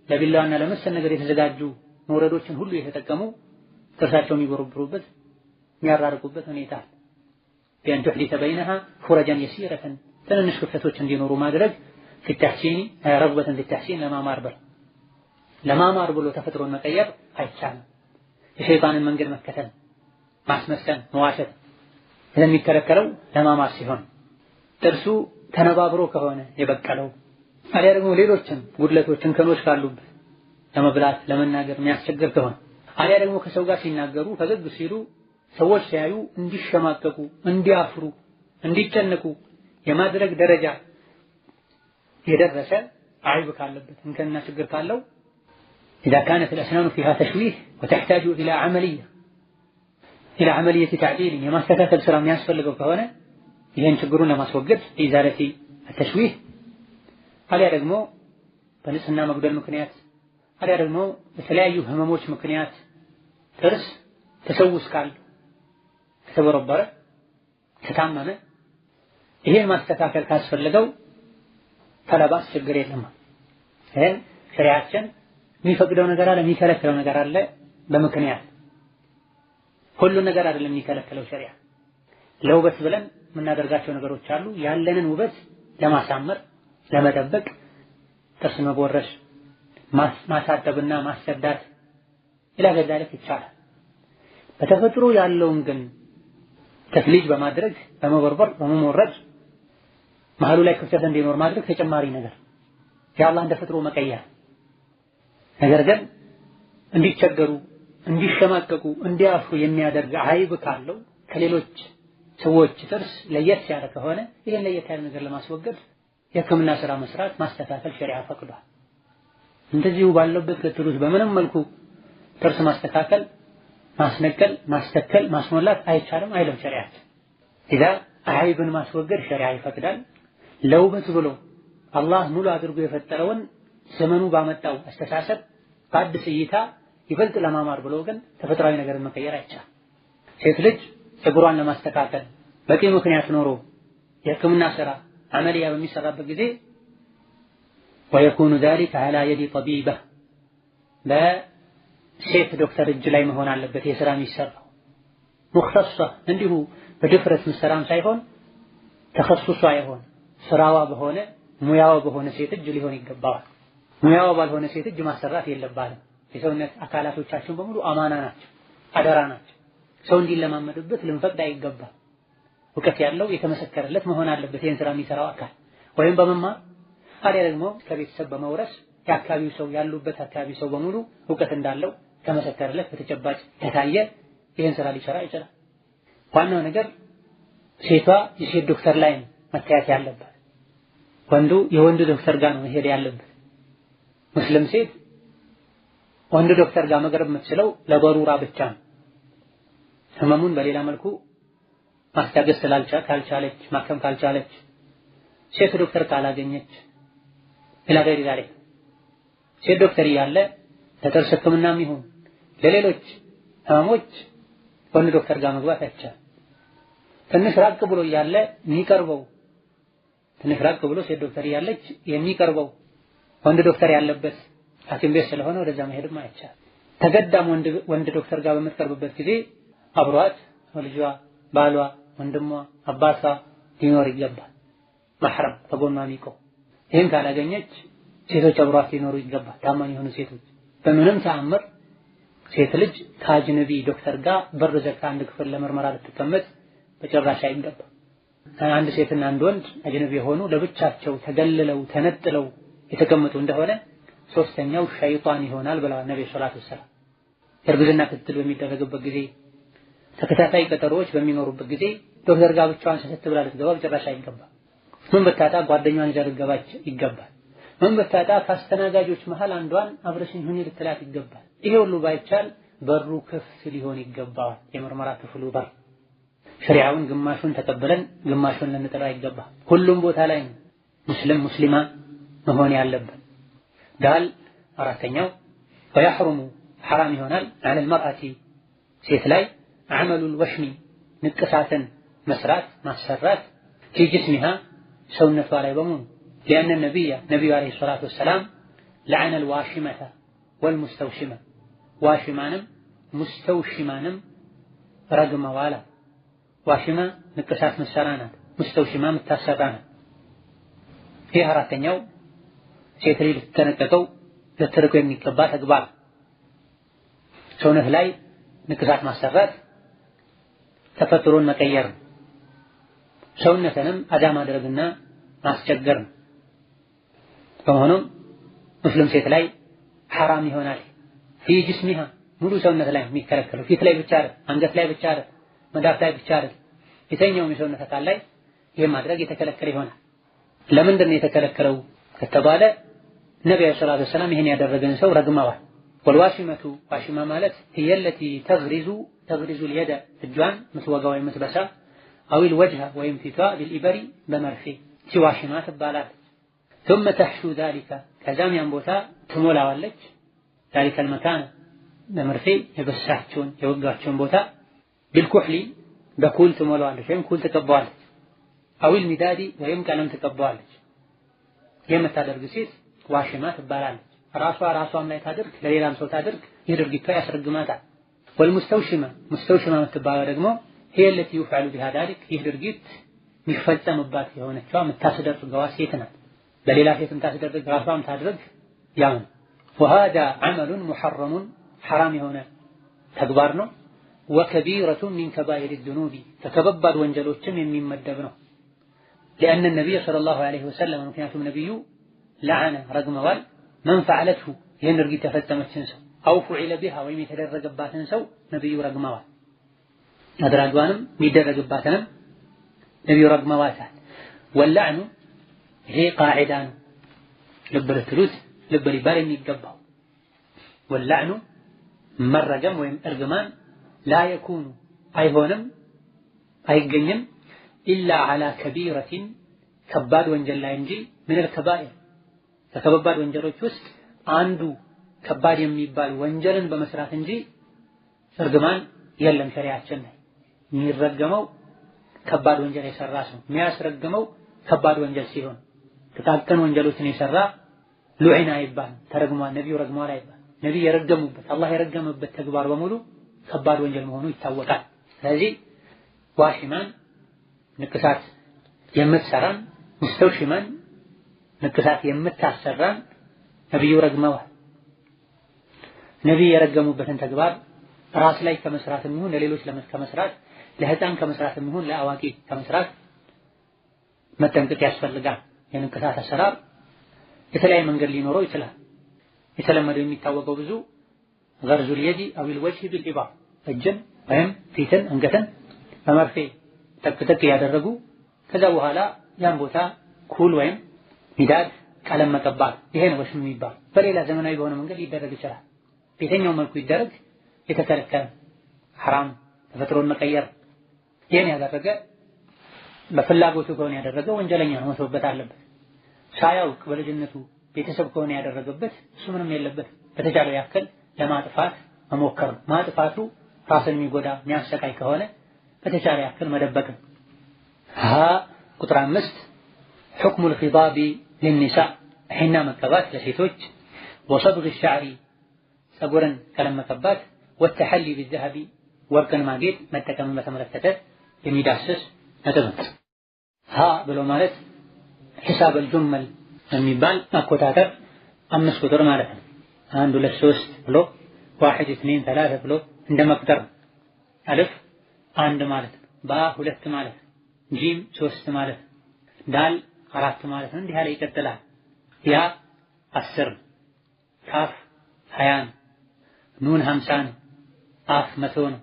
ለቢላዋና ለመሰል ነገር የተዘጋጁ መውረዶችን ሁሉ የተጠቀሙ ጥርሳቸውን የሚቦረብሩበት የሚያራርቁበት ሁኔታ አለ። ቢያን ተሕዲተ በይነሃ ፉረጃን የሲረተን ትንንሽ ክፍተቶች እንዲኖሩ ማድረግ في التحسين رغبة في التحسين ለማማር ብሎ ተፈጥሮን መቀየር አይቻልም። የሸይጣንን መንገድ መከተል ማስመሰል መዋሸት ስለሚከለከለው ለማማር ሲሆን ጥርሱ ተነባብሮ ከሆነ የበቀለው አሊያ ደግሞ ሌሎችም ጉድለቶችን ከኖች ካሉበት ለመብላት ለመናገር የሚያስቸግር ከሆነ አሊያ ደግሞ ከሰው ጋር ሲናገሩ ፈገግ ሲሉ ሰዎች ሲያዩ እንዲሸማቀቁ እንዲያፍሩ እንዲጨነቁ የማድረግ ደረጃ የደረሰ አይብ ካለበት እንከንና ችግር ካለው إذا كانت الأسنان فيها تشويه وتحتاج إلى عملية تعديل ما استكاكل سرام ياسفلقوا كهونه ይሄን ችግሩን ለማስወገድ ኢዛለቲ التشويه አሊያ ደግሞ በንጽህና መጉደል ምክንያት አሊያ ደግሞ በተለያዩ ህመሞች ምክንያት ጥርስ ተሰውስ ካለ ከተበረበረ ከታመመ ይሄን ማስተካከል ካስፈልገው ፈለባስ ችግር የለም። ይሄን ሸሪዓችን የሚፈቅደው ነገር አለ፣ የሚከለክለው ነገር አለ። በምክንያት ሁሉ ነገር አይደለም የሚከለክለው ሸሪዓ። ለውበት ብለን የምናደርጋቸው ነገሮች አሉ። ያለንን ውበት ለማሳመር ለመጠበቅ ጥርስ መቦረሽ ማሳጠብና ማስጸዳት ኢላ ገዛለት ይቻላል። በተፈጥሮ ያለውን ግን ተፍሊጅ በማድረግ በመበርበር በመሞረድ መሀሉ ላይ ክፍተት እንዲኖር ማድረግ ተጨማሪ ነገር የአላህን ተፈጥሮ መቀየር። ነገር ግን እንዲቸገሩ እንዲሸማቀቁ እንዲያፍሩ የሚያደርግ አይብ ካለው ከሌሎች ሰዎች ጥርስ ለየት ያለ ከሆነ ይሄን ለየት ያለ ነገር ለማስወገድ የሕክምና ስራ መስራት ማስተካከል ሸሪዓ ፈቅዷል። እንደዚሁ ባለበት ክትሉት በምንም መልኩ ጥርስ ማስተካከል ማስነቀል ማስተከል ማስሞላት አይቻልም አይልም ሸሪዓችን። ኢዛ አይብን ማስወገድ ሸሪዓ ይፈቅዳል። ለውበት ብሎ አላህ ሙሉ አድርጎ የፈጠረውን ዘመኑ ባመጣው አስተሳሰብ በአዲስ እይታ ይበልጥ ለማማር ብሎ ግን ተፈጥሯዊ ነገርን መቀየር አይቻልም። ሴት ልጅ ፀጉሯን ለማስተካከል በቂ ምክንያት ኖሮ የሕክምና ስራ አመሊያ በሚሰራበት ጊዜ ويكون ذلك على يد طبيبة በሴት ዶክተር እጅ ላይ መሆን አለበት የሥራ የሚሰራው ሙኽተሷ እንዲሁ በድፍረት ምሰራም ሳይሆን ተኸሱሷ የሆነ ስራዋ በሆነ ሙያዋ በሆነ ሴት እጅ ሊሆን ይገባዋል። ሙያዋ ባልሆነ ሴት እጅ ማሰራት የለባትም። የሰውነት አካላቶቻችን በሙሉ አማና ናቸው፣ አደራ ናቸው። ሰው እንዲለማመድበት ልንፈቅድ አይገባም። እውቀት ያለው የተመሰከረለት መሆን አለበት ይህን ስራ የሚሰራው አካል ወይም በመማር አሊያ ደግሞ ከቤተሰብ በመውረስ የአካባቢው ሰው ያሉበት አካባቢ ሰው በሙሉ እውቀት እንዳለው ተመሰከረለት በተጨባጭ ከታየ ይህን ስራ ሊሰራ ይችላል። ዋናው ነገር ሴቷ የሴት ዶክተር ላይ መታየት ያለበት፣ ወንዱ የወንዱ ዶክተር ጋር ነው መሄድ ያለበት። ሙስሊም ሴት ወንዱ ዶክተር ጋር መቅረብ የምትችለው ለበሩራ ብቻ ነው። ህመሙን በሌላ መልኩ ማስታገስ ካልቻለች ማከም ካልቻለች ሴት ዶክተር ካላገኘች ኢላ ገይሪ ዛሊክ ሴት ዶክተር እያለ ለጥርስ ህክምናም ይሁን ለሌሎች ህመሞች ወንድ ዶክተር ጋር መግባት አይቻልም። ትንሽ ራቅ ብሎ እያለ የሚቀርበው ትንሽ ራቅ ብሎ ሴት ዶክተር እያለች የሚቀርበው ወንድ ዶክተር ያለበት ሐኪም ቤት ስለሆነ ወደዛ መሄድም አይቻልም። ተገዳም ወንድ ዶክተር ጋር በምትቀርብበት ጊዜ አብሯት ልጇ፣ ባሏ፣ ወንድሟ፣ አባቷ ሊኖር ይገባል። ማህረም ከጎኗ የሚቆም ይህን ካላገኘች ሴቶች አብሯት ሊኖሩ ይገባል። ታማኝ የሆኑ ሴቶች። በምንም ተአምር ሴት ልጅ ከአጅነቢ ዶክተር ጋር በር ዘግታ አንድ ክፍል ለምርመራ ልትቀመጥ በጭራሽ አይገባም። አንድ ሴትና አንድ ወንድ አጅነቢ የሆኑ ለብቻቸው ተገልለው ተነጥለው የተቀመጡ እንደሆነ ሶስተኛው ሸይጣን ይሆናል ብለዋል ነብዩ ሰለላሁ ዐለይሂ ወሰለም። እርግዝና ክትትል በሚደረግበት ጊዜ ተከታታይ ቀጠሮዎች በሚኖሩበት ጊዜ ዶክተር ጋር ብቻዋን ስትት ብላ ልትገባ በጭራሽ አይገባም። ምን በታጣ ጓደኛዋን ይዛ ልትገባ ይገባል። ምን በታጣ ከአስተናጋጆች መሃል አንዷን አብረሽኝ ሁኚ ልትላት ይገባል። ይሄ ሁሉ ባይቻል በሩ ክፍት ሊሆን ይገባል። የምርመራ ክፍሉ በር ሸሪዓውን ግማሹን ተቀበለን ግማሹን ልንጠራ ይገባል። ሁሉም ቦታ ላይ ሙስሊም ሙስሊማ መሆን ያለበት። ዳል አራተኛው ወይحرم حرام ይሆናል على المرأة ሴት ላይ عمل الوشم ንቅሳትን መስራት ማሰራት في جسمها ሰውነቷ ላይ በሙሉ لأن النبي عليه الصلاة والسلام لعن الواشمة والمستوشمة واشمانم مستوشمانم رجم والا ዋሽማ ንቅሳት መሰራናት ሙስተውሽማ መታሰራናት። ይህ አራተኛው ሴት ልጅ ልትጠነቀቀው ልትርቀው የሚገባ ተግባር ሰውነት ላይ ንቅሳት ማሰራት ተፈጥሮን መቀየር ነው። ሰውነትንም አዳ ማድረግና ማስቸገር ነው። በመሆኑም ሙስሊም ሴት ላይ ሐራም ይሆናል። في جسمها ሙሉ ሰውነት ላይ የሚከለከለው ፊት ላይ ብቻ አይደል፣ አንገት ላይ ብቻ አይደል፣ መዳፍ ላይ ብቻ አይደል፣ የተኛውም የሰውነት አካል ላይ ይሄን ማድረግ የተከለከለ ይሆናል። ለምንድን ነው የተከለከለው ከተባለ ነብዩ ሰለላሁ ዐለይሂ ወሰለም ይሄን ያደረገን ሰው ረግመዋል። ወልዋሽመቱ ዋሽማ ማለት هي التي تغرز اليد እጇን ምትወጋው ወይም ምትበሳ አው الوجه ወይም ፊቷ بالإبر በመርፌ ሲዋሽማ ትባላለች። ثم تحشو ذلك ከዛም ያን ቦታ ትሞላዋለች። ذلك المكان በመርፌ የበሳቸውን የወጋቸውን ቦታ بالكحل በኩል ትሞላዋለች ወይም ኩል ትቀባዋለች። አዊል ሚዳዲ ወይም ቀለም ትቀባዋለች። የምታደርግ ሴት ዋሽማ ትባላለች። ራሷም ላይ ታደርግ ለሌላም ሰው ታደርግ ይህ ድርጊቷ ያስረግማታል። ወልሙስተውሽማ ሙስተውሽማ የምትባለው ደግሞ هي التي يفعل بها ذلك ይህ ድርጊት የሚፈጸምባት የሆነችዋ የምታስደርገዋ ሴት ናት። ለሌላ ሴት የምታስደርግ ራሷም ታደርግ ያው ነው። وهذا عمل محرم حرام የሆነ ተግባር ነው። وكبيرة من كبائر الذنوب فكببر ወንጀሎችም የሚመደብ ነው። لأن النبي صلى الله عليه وسلم ምክንያቱም ነብዩ لعن ረግመዋል من فعلته ይህን ድርጊት ተፈጸመችን ሰው أو فعل بها ወይም የተደረገባትን ሰው ነብዩ ረግመዋል። አድራጓንም የሚደረግባትንም ነብዩ ረግመዋታል። واللعن ይሄ ቃዒዳ ነው። ልብ ልትሉት ልብ ሊባል የሚገባው واللعن መረገም ወይም እርግማን لا يكون አይሆንም አይገኝም إلا على كبيرة ከባድ ወንጀል ላይ እንጂ من الكبائر ከከባድ ወንጀሎች ውስጥ አንዱ ከባድ የሚባል ወንጀልን በመስራት እንጂ እርግማን የለም። ሸሪዓችን ላይ የሚረገመው ከባድ ወንጀል የሰራ ሰው የሚያስረግመው ከባድ ወንጀል ሲሆን ጥቃቅን ወንጀሎችን የሰራ ሉዒና ይባል ተረግሟል ነብዩ ረግሟል አይባል። ነብዩ የረገሙበት አላህ የረገመበት ተግባር በሙሉ ከባድ ወንጀል መሆኑ ይታወቃል። ስለዚህ ዋሽማን ንቅሳት የምትሰራን ሙስተውሽማን ንቅሳት የምታሰራን ነብዩ ረግመዋል። ነብዩ የረገሙበትን ተግባር ራስ ላይ ከመስራትም ይሁን ለሌሎች ከመስራት ለህፃን ከመስራትም ይሁን ለአዋቂ ከመስራት መጠንቀቅ ያስፈልጋል። የንቅሳት አሰራር የተለያየ መንገድ ሊኖረው ይችላል። የተለመደው የሚታወቀው ብዙ ገርዙል የዲ አዊል ወጅህ ቢልኢባር እጅን ወይም ፊትን አንገትን በመርፌ ጠቅጠቅ ያደረጉ ከዛ በኋላ ያን ቦታ ኩል ወይም ሚዳድ ቀለም መቀባት ይሄ ነው ወሽም የሚባል። በሌላ ዘመናዊ በሆነ መንገድ ሊደረግ ይችላል። በየትኛው መልኩ ይደረግ የተከለከለ ሐራም ተፈጥሮን መቀየር ይሄን ያደረገ በፍላጎቱ ከሆነ ያደረገው ወንጀለኛ ነው፣ መተውበት አለበት። ሳያውቅ በልጅነቱ ቤተሰብ ከሆነ ያደረገበት እሱ ምንም የለበት። በተቻለው ያክል ለማጥፋት መሞከር ነው። ማጥፋቱ ራስን የሚጎዳ የሚያሰቃይ ከሆነ በተቻለ ያክል መደበቅ ነው። ቁጥር 5 حكم الخضاب للنساء ሒና መቀባት ለሴቶች وصبغ الشعر ፀጉርን ቀለም መቀባት والتحلي بالذهب ወርቅን ማጌጥ መጠቀምን በተመለከተ የሚዳስስ ነጥብ ነው። ብሎ ማለት ሒሳብ الجمل የሚባል አቆጣጠር 5 ቁጥር ማለት ነው። 1 2 3 ብሎ 1 2 3 ብሎ እንደመቁጠር አልፍ 1 ማለት ነው። ባ 2 ማለት ነው። ጂም 3 ማለት ነው። ዳል 4 ማለት ነው። እንዲህ ያለ ይቀጥላል። ያ 10 ካፍ 20 ኑን 50 ነው። አፍ 100 ነው።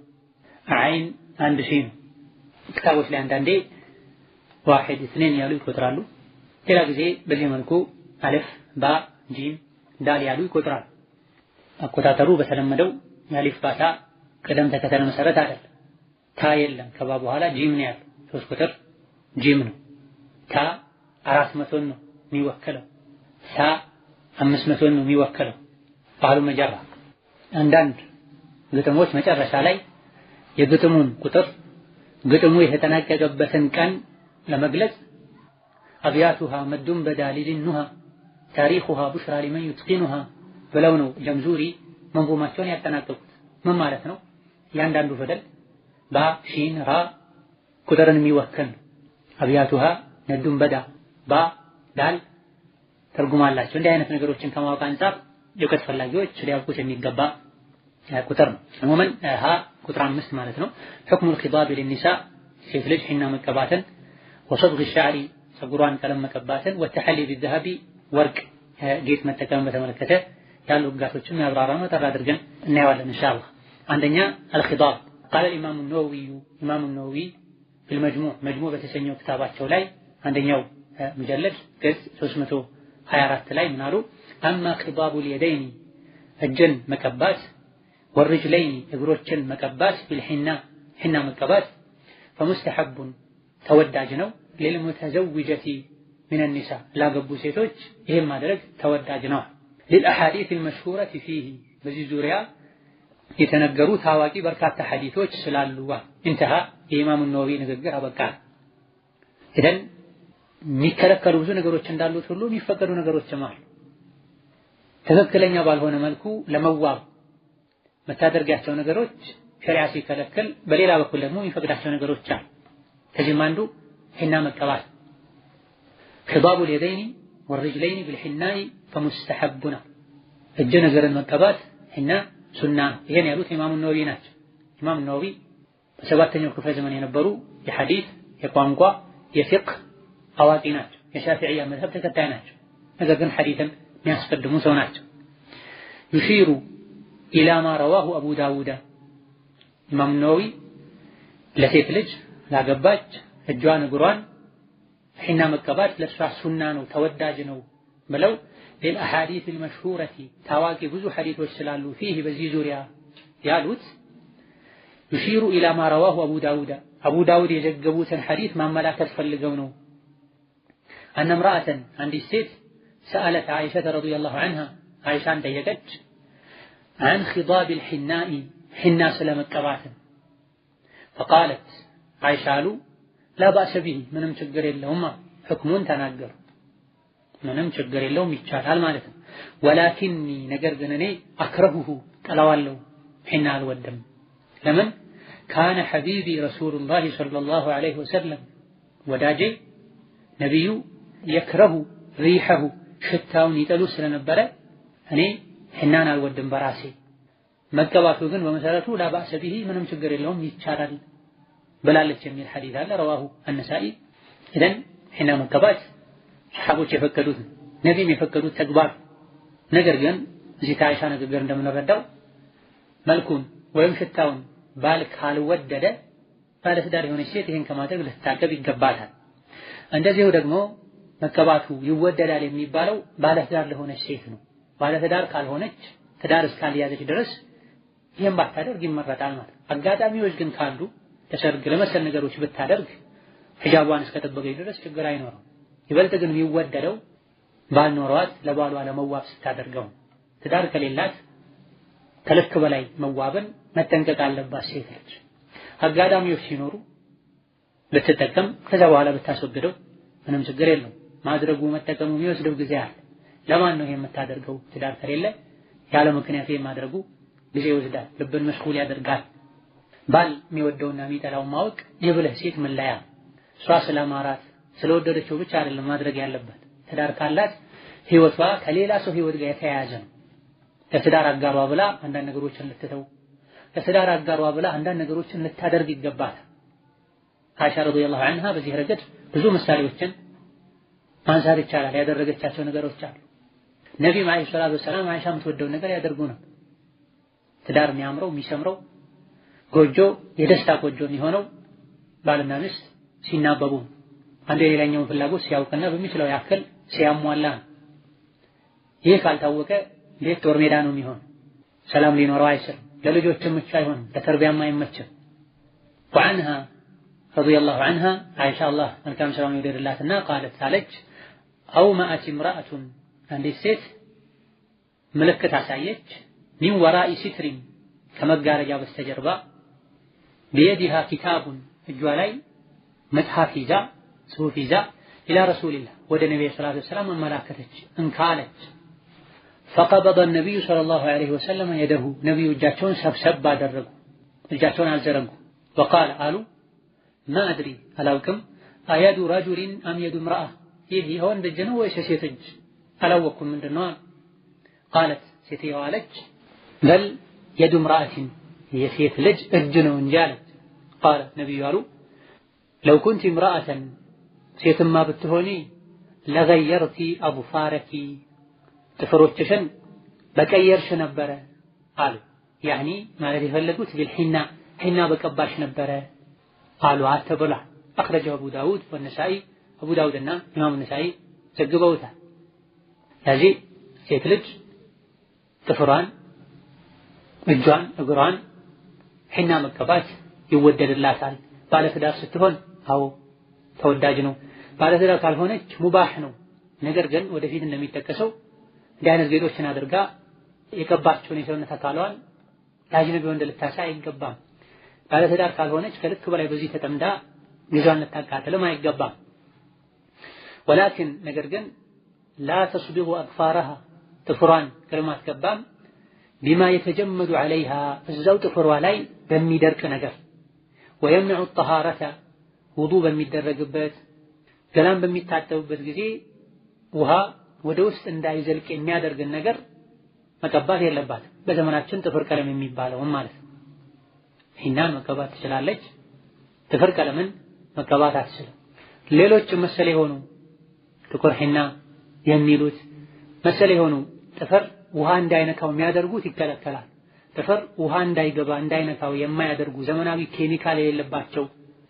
አይን 1000 ነው። ክታቦች ላይ አንዳንዴ 1 2 ያሉ ይቆጥራሉ። ሌላ ጊዜ በዚህ መልኩ አልፍ ባ ጂም ዳል ያሉ ይቆጥራሉ። አቆጣጠሩ በተለመደው የአሊፍ ባታ ቅደም ተከተል መሰረት አይደለም። ታ የለም ከባ በኋላ ጂም ነው ያለው 3 ቁጥር ጂም ነው። ታ 400 ነው የሚወከለው። ሳ 500 ነው የሚወከለው። ቃሉ መጀራ አንዳንድ ግጥሞች መጨረሻ ላይ የግጥሙን ቁጥር ግጥሙ የተጠናቀቀበትን ቀን ለመግለጽ አብያቱሃ መዱን በዳሊልኑሃ ታሪኹሃ ቡሽራ ሊመን ይትቂኑሃ ብለው ነው ጀምዙሪ መንዙማቸውን ያጠናቀቁት። ምን ማለት ነው? ያንዳንዱ ፊደል ባ ሺን ራ ቁጥርን የሚወክል አብያቱሃ መዱን በዳ ባ ዳል ትርጉም አላቸው። እንዲህ አይነት ነገሮችን ከማወቅ አንፃር የእውቀት ፈላጊዎች ሊያውቁት የሚገባ ቁጥር ነው። عموما ቁጥር 5 ማለት ነው። حكم الخضاب للنساء ሴት ልጅ ሒና መቀባትን وصبغ الشعر ፀጉሯን ቀለም መቀባትን والتحلي بالذهب ወርቅ ጌጥ መጠቀም በተመለከተ ያሉ ህጋቶችን ያብራራው ነው። ተራድርገን እናያለን ኢንሻአላህ። አንደኛ الخضاب قال الامام النووي في المجموع በተሰኘው ክታባቸው ላይ አንደኛው ሙጀለድ ገጽ 324 ላይ ምን አሉ? اما خضاب اليدين እጅን መቀባት والرجلين እግሮችን መቀባት بالحنة መቀባት فمستحب ተወዳጅ ነው للمتزوجة من النساء ላገቡ ሴቶች ይሄን ማድረግ ተወዳጅ ነው። للأحاديث المشهورة فيه በዚህ ዙሪያ የተነገሩ ታዋቂ በርካታ ሐዲሶች ስላሉ انتهى የኢማሙ ነወዊ ንግግር አበቃ። ኢደን የሚከለከሉ ብዙ ነገሮች እንዳሉት ሁሉ የሚፈቀዱ ነገሮችም አሉ። ትክክለኛ ባልሆነ መልኩ ለመዋብ መታደርጋቸው ነገሮች ሸሪዓ ሲከለከል፣ በሌላ በኩል ደግሞ የሚፈቅዳቸው ነገሮች አሉ። ከዚህም አንዱ ሒና መቀባት خضاب اليدين والرجلين بالحناء فمستحبنا እጅን እግርን መቀባት ሒና ሱና ይሄን ያሉት ኢማሙ ነወዊ ናቸው። ኢማሙ ነወዊ በሰባተኛው ክፍለ ዘመን የነበሩ የሐዲስ የቋንቋ የፊቅህ አዋቂ ናቸው። የሻፊዒያ መዝሀብ ተከታይ ናቸው። ነገር ግን ሐዲስን የሚያስቀድሙ ሰው ናቸው። يشير إلى ما رواه أبو داود ኢማሙ ነወዊ ለሴት ልጅ ላገባች እጇን እግሯን ሒና መቀባት ለእሷ ሱና ነው ተወዳጅ ነው ብለው للأحاديث المشهورة ታዋቂ ብዙ ሐዲሶች ስላሉ فيه በዚህ ዙሪያ ያሉት يشير إلى ما رواه أبو داود የዘገቡትን ሐዲስ ማመላከት ፈልገው ነው። أن امرأة አንዲት ሴት سألت عائشة رضي الله عنها عائشان ጠየቀች عن خضاب الحناء ሒና ስለመቀባት فقالت عائشة አሉ لا بأس به ምንም ችግር የለውም ሕክሙን ተናገሩ። ምንም ችግር የለውም ይቻላል ማለት ነው። ወላኪኒ ነገር ግን እኔ አክረሁሁ ጠላዋለሁ ሒና አልወድም ለምን ካነ ሐቢቢ ረሱሉላህ ሰለላሁ ዐለይሂ ወሰለም ወዳጄ ነብዩ የክረሁ ሪሐሁ ሽታውን ይጠሉ ስለነበረ እኔ ሒናን አልወድም በራሴ መቀባቱ ግን በመሰረቱ ላባሰ ቢሂ ምንም ችግር የለውም ይቻላል ብላለች የሚል ሐዲስ አለ ረዋሁ አነሳኢ ኢዘን ሒና መቀባት ሰሐቦች የፈቀዱት ነቢይም የፈቀዱት ተግባር ነገር ግን እዚህ ከአይሻ ንግግር እንደምንረዳው መልኩን ወይም ሽታውን ባል ካልወደደ ባለትዳር የሆነች ሴት ይሄን ከማድረግ ልትታቀብ ይገባታል እንደዚሁ ደግሞ መቀባቱ ይወደዳል የሚባለው ባለትዳር ለሆነች ሴት ነው ባለትዳር ካልሆነች ትዳር እስካልያዘች ድረስ ይሄን ባታደርግ ይመረጣል ማለት አጋጣሚዎች ግን ካሉ ተሰርግ ለመሰል ነገሮች ብታደርግ ሒጃቧን እስከጠበቀች ድረስ ችግር አይኖርም ይበልጥ ግን የሚወደደው ባል ኖሯት ለባሏ ለመዋብ ስታደርገው ትዳር ከሌላት ከልክ በላይ መዋብን መጠንቀቅ አለባት ሴት ልጅ አጋጣሚዎች ሲኖሩ ልትጠቀም ከዛ በኋላ ብታስወግደው ምንም ችግር የለውም ማድረጉ መጠቀሙ የሚወስደው ጊዜ አለ ለማን ነው የምታደርገው ትዳር ከሌለ ያለ ምክንያት የማድረጉ ጊዜ ይወስዳል ልብን መሽጉል ያደርጋል ባል የሚወደውና የሚጠላው ማወቅ የብልህ ሴት መለያ እሷ ስለማራት ስለወደደችው ብቻ አይደለም ማድረግ ያለበት ትዳር ካላት ህይወቷ ከሌላ ሰው ህይወት ጋር የተያያዘ ነው ለትዳር አጋሯ ብላ አንዳንድ ነገሮችን ልትተው ለትዳር አጋሯ ብላ አንዳንድ ነገሮችን ልታደርግ ይገባታል አይሻ ረዲየላሁ ዐንሃ በዚህ ረገድ ብዙ ምሳሌዎችን ማንሳት ይቻላል ያደረገቻቸው ነገሮች አሉ ነብዩ መሐመድ ሰለላሁ ዐለይሂ ወሰለም አይሻ የምትወደው ነገር ያደርጉ ነው ትዳር የሚያምረው የሚሰምረው ጎጆ የደስታ ጎጆ የሚሆነው ባልና ሚስት ሲናበቡ አንዱ የሌላኛውን ፍላጎት ሲያውቅና በሚችለው ያክል ሲያሟላ ይሄ ካልታወቀ ቤት ጦር ሜዳ ነው የሚሆን ሰላም ሊኖረው አይችልም ለልጆችም ምቹ አይሆንም ለተርቢያም አይመችም وعنها رضي الله عنها عائشة الله መልካም ሰላም ይወደድላትና قالت አለች أو مأت امرأة አንዲት ሴት ምልክት አሳየች من وراء ستر ከመጋረጃ በስተጀርባ بيدها كتاب እጇ ላይ መጽሐፍ ይዛ ጽሑፍ ይዛ إلى رسول الله ወደ ነብዩ ሰለላሁ ዐለይሂ ወሰለም አመላከተች እንካለች فقبض النبي صلى الله عليه وسلم يده نبي እጃቸውን ሰብሰብ አደረጉ እጃቸውን አልዘረጉ وقال قالوا ما أدري አላውቅም أيد رجل أم يد امرأة ይህ የወንድ እጅ ነው ወይስ የሴት እጅ አላወቅኩም ምንድነው قالت ሴትየዋ አለች بل يد امرأة የሴት ልጅ እጅ ነው እንጂ አለች قال ነብዩ አሉ لو كنت امرأة ሴትማ ብትሆኒ لغيرت أظفارك ጥፍሮችሽን በቀየርሽ ነበረ አሉ ያኒ ማለት የፈለጉት بالحنة ሒና በቀባሽ ነበረ አሉ አተብላ أخرجه أبو داود والنسائي أبو داود እና ኢማም ነሳኢ ዘግበውታል ስለዚህ ሴት ልጅ ጥፍሯን እጇን እግሯን ሒና መቀባት ይወደድላታል ባለትዳር ስትሆን አዎ ተወዳጅ ነው ባለትዳር ካልሆነች ሙባህ ነው ነገር ግን ወደፊት እንደሚጠቀሰው እንዲህ አይነት ጌጦችን አድርጋ የቀባቸውን የሰውነት አካሏን ለአጅነቢ ወንድ ልታሳይ አይገባም ባለትዳር ካልሆነች ከልክ በላይ በዚህ ተጠምዳ ጊዜዋን ልታቃጥልም አይገባም ولكن ነገር ግን لا تصبغ أظفارها ጥፍሯን ከማስገባም بما يتجمد عليها እዛው ጥፍሯ ላይ በሚደርቅ ነገር ويمنع الطهارة ውዱእ በሚደረግበት ገላን በሚታጠብበት ጊዜ ውሃ ወደ ውስጥ እንዳይዘልቅ የሚያደርግን ነገር መቀባት የለባትም በዘመናችን ጥፍር ቀለም የሚባለው ማለት ሒናን መቀባት ትችላለች ጥፍር ቀለምን መቀባት አትችልም ሌሎች መሰለ የሆኑ ጥቁር ሒና የሚሉት መሰለ የሆኑ ጥፍር ውሃ እንዳይነካው የሚያደርጉት ይከለከላል ጥፍር ውሃ እንዳይገባ እንዳይነካው የማያደርጉ ዘመናዊ ኬሚካል የሌለባቸው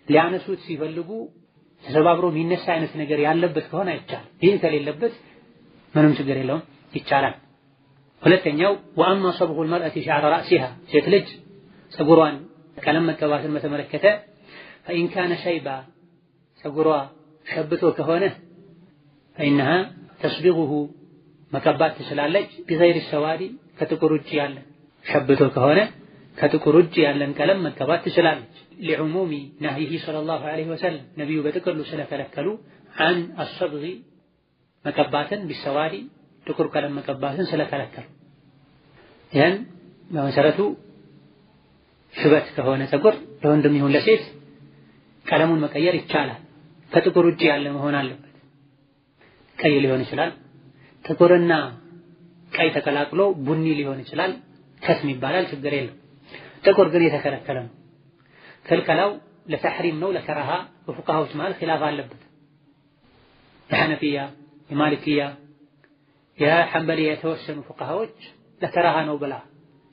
ሊያነሱት ሲፈልጉ ተሰባብሮ የሚነሳ አይነት ነገር ያለበት ከሆነ አይቻልም ይህ ከሌለበት ምንም ችግር የለውም ይቻላል ሁለተኛው وأما صبغ المرأة شعر رأسها ሴት ልጅ ፀጉሯን ቀለም መቀባትን በተመለከተ فإن كان شيبا ፀጉሯ ሸብቶ ከሆነ فإنها تصبغه መቀባት ትችላለች بغير السواد ከጥቁር ውጭ ያለ ሸብቶ ከሆነ ከጥቁር ውጭ ያለን ቀለም መቀባት ትችላለች لعموم نهيه صلى الله عليه وسلم ነብዩ በጥቅሉ ስለከለከሉ عن الصبغ መቀባትን بالسواد ጥቁር ቀለም መቀባትን ስለከለከሉ ያን በመሰረቱ ሽበት ከሆነ ፀጉር ለወንድም ይሁን ለሴት ቀለሙን መቀየር ይቻላል። ከጥቁር ውጪ ያለ መሆን አለበት። ቀይ ሊሆን ይችላል። ጥቁርና ቀይ ተቀላቅሎ ቡኒ ሊሆን ይችላል። ከስም ይባላል፣ ችግር የለም። ጥቁር ግን የተከለከለ ነው። ክልከላው ለተሕሪም ነው ለከራሃ በፉቃሃዎች ማለት ኺላፍ አለበት። የሐነፊያ የማሊኪያ የሐንበሊያ የተወሰኑ ፉቃሃዎች ለከራሃ ነው ብላ፣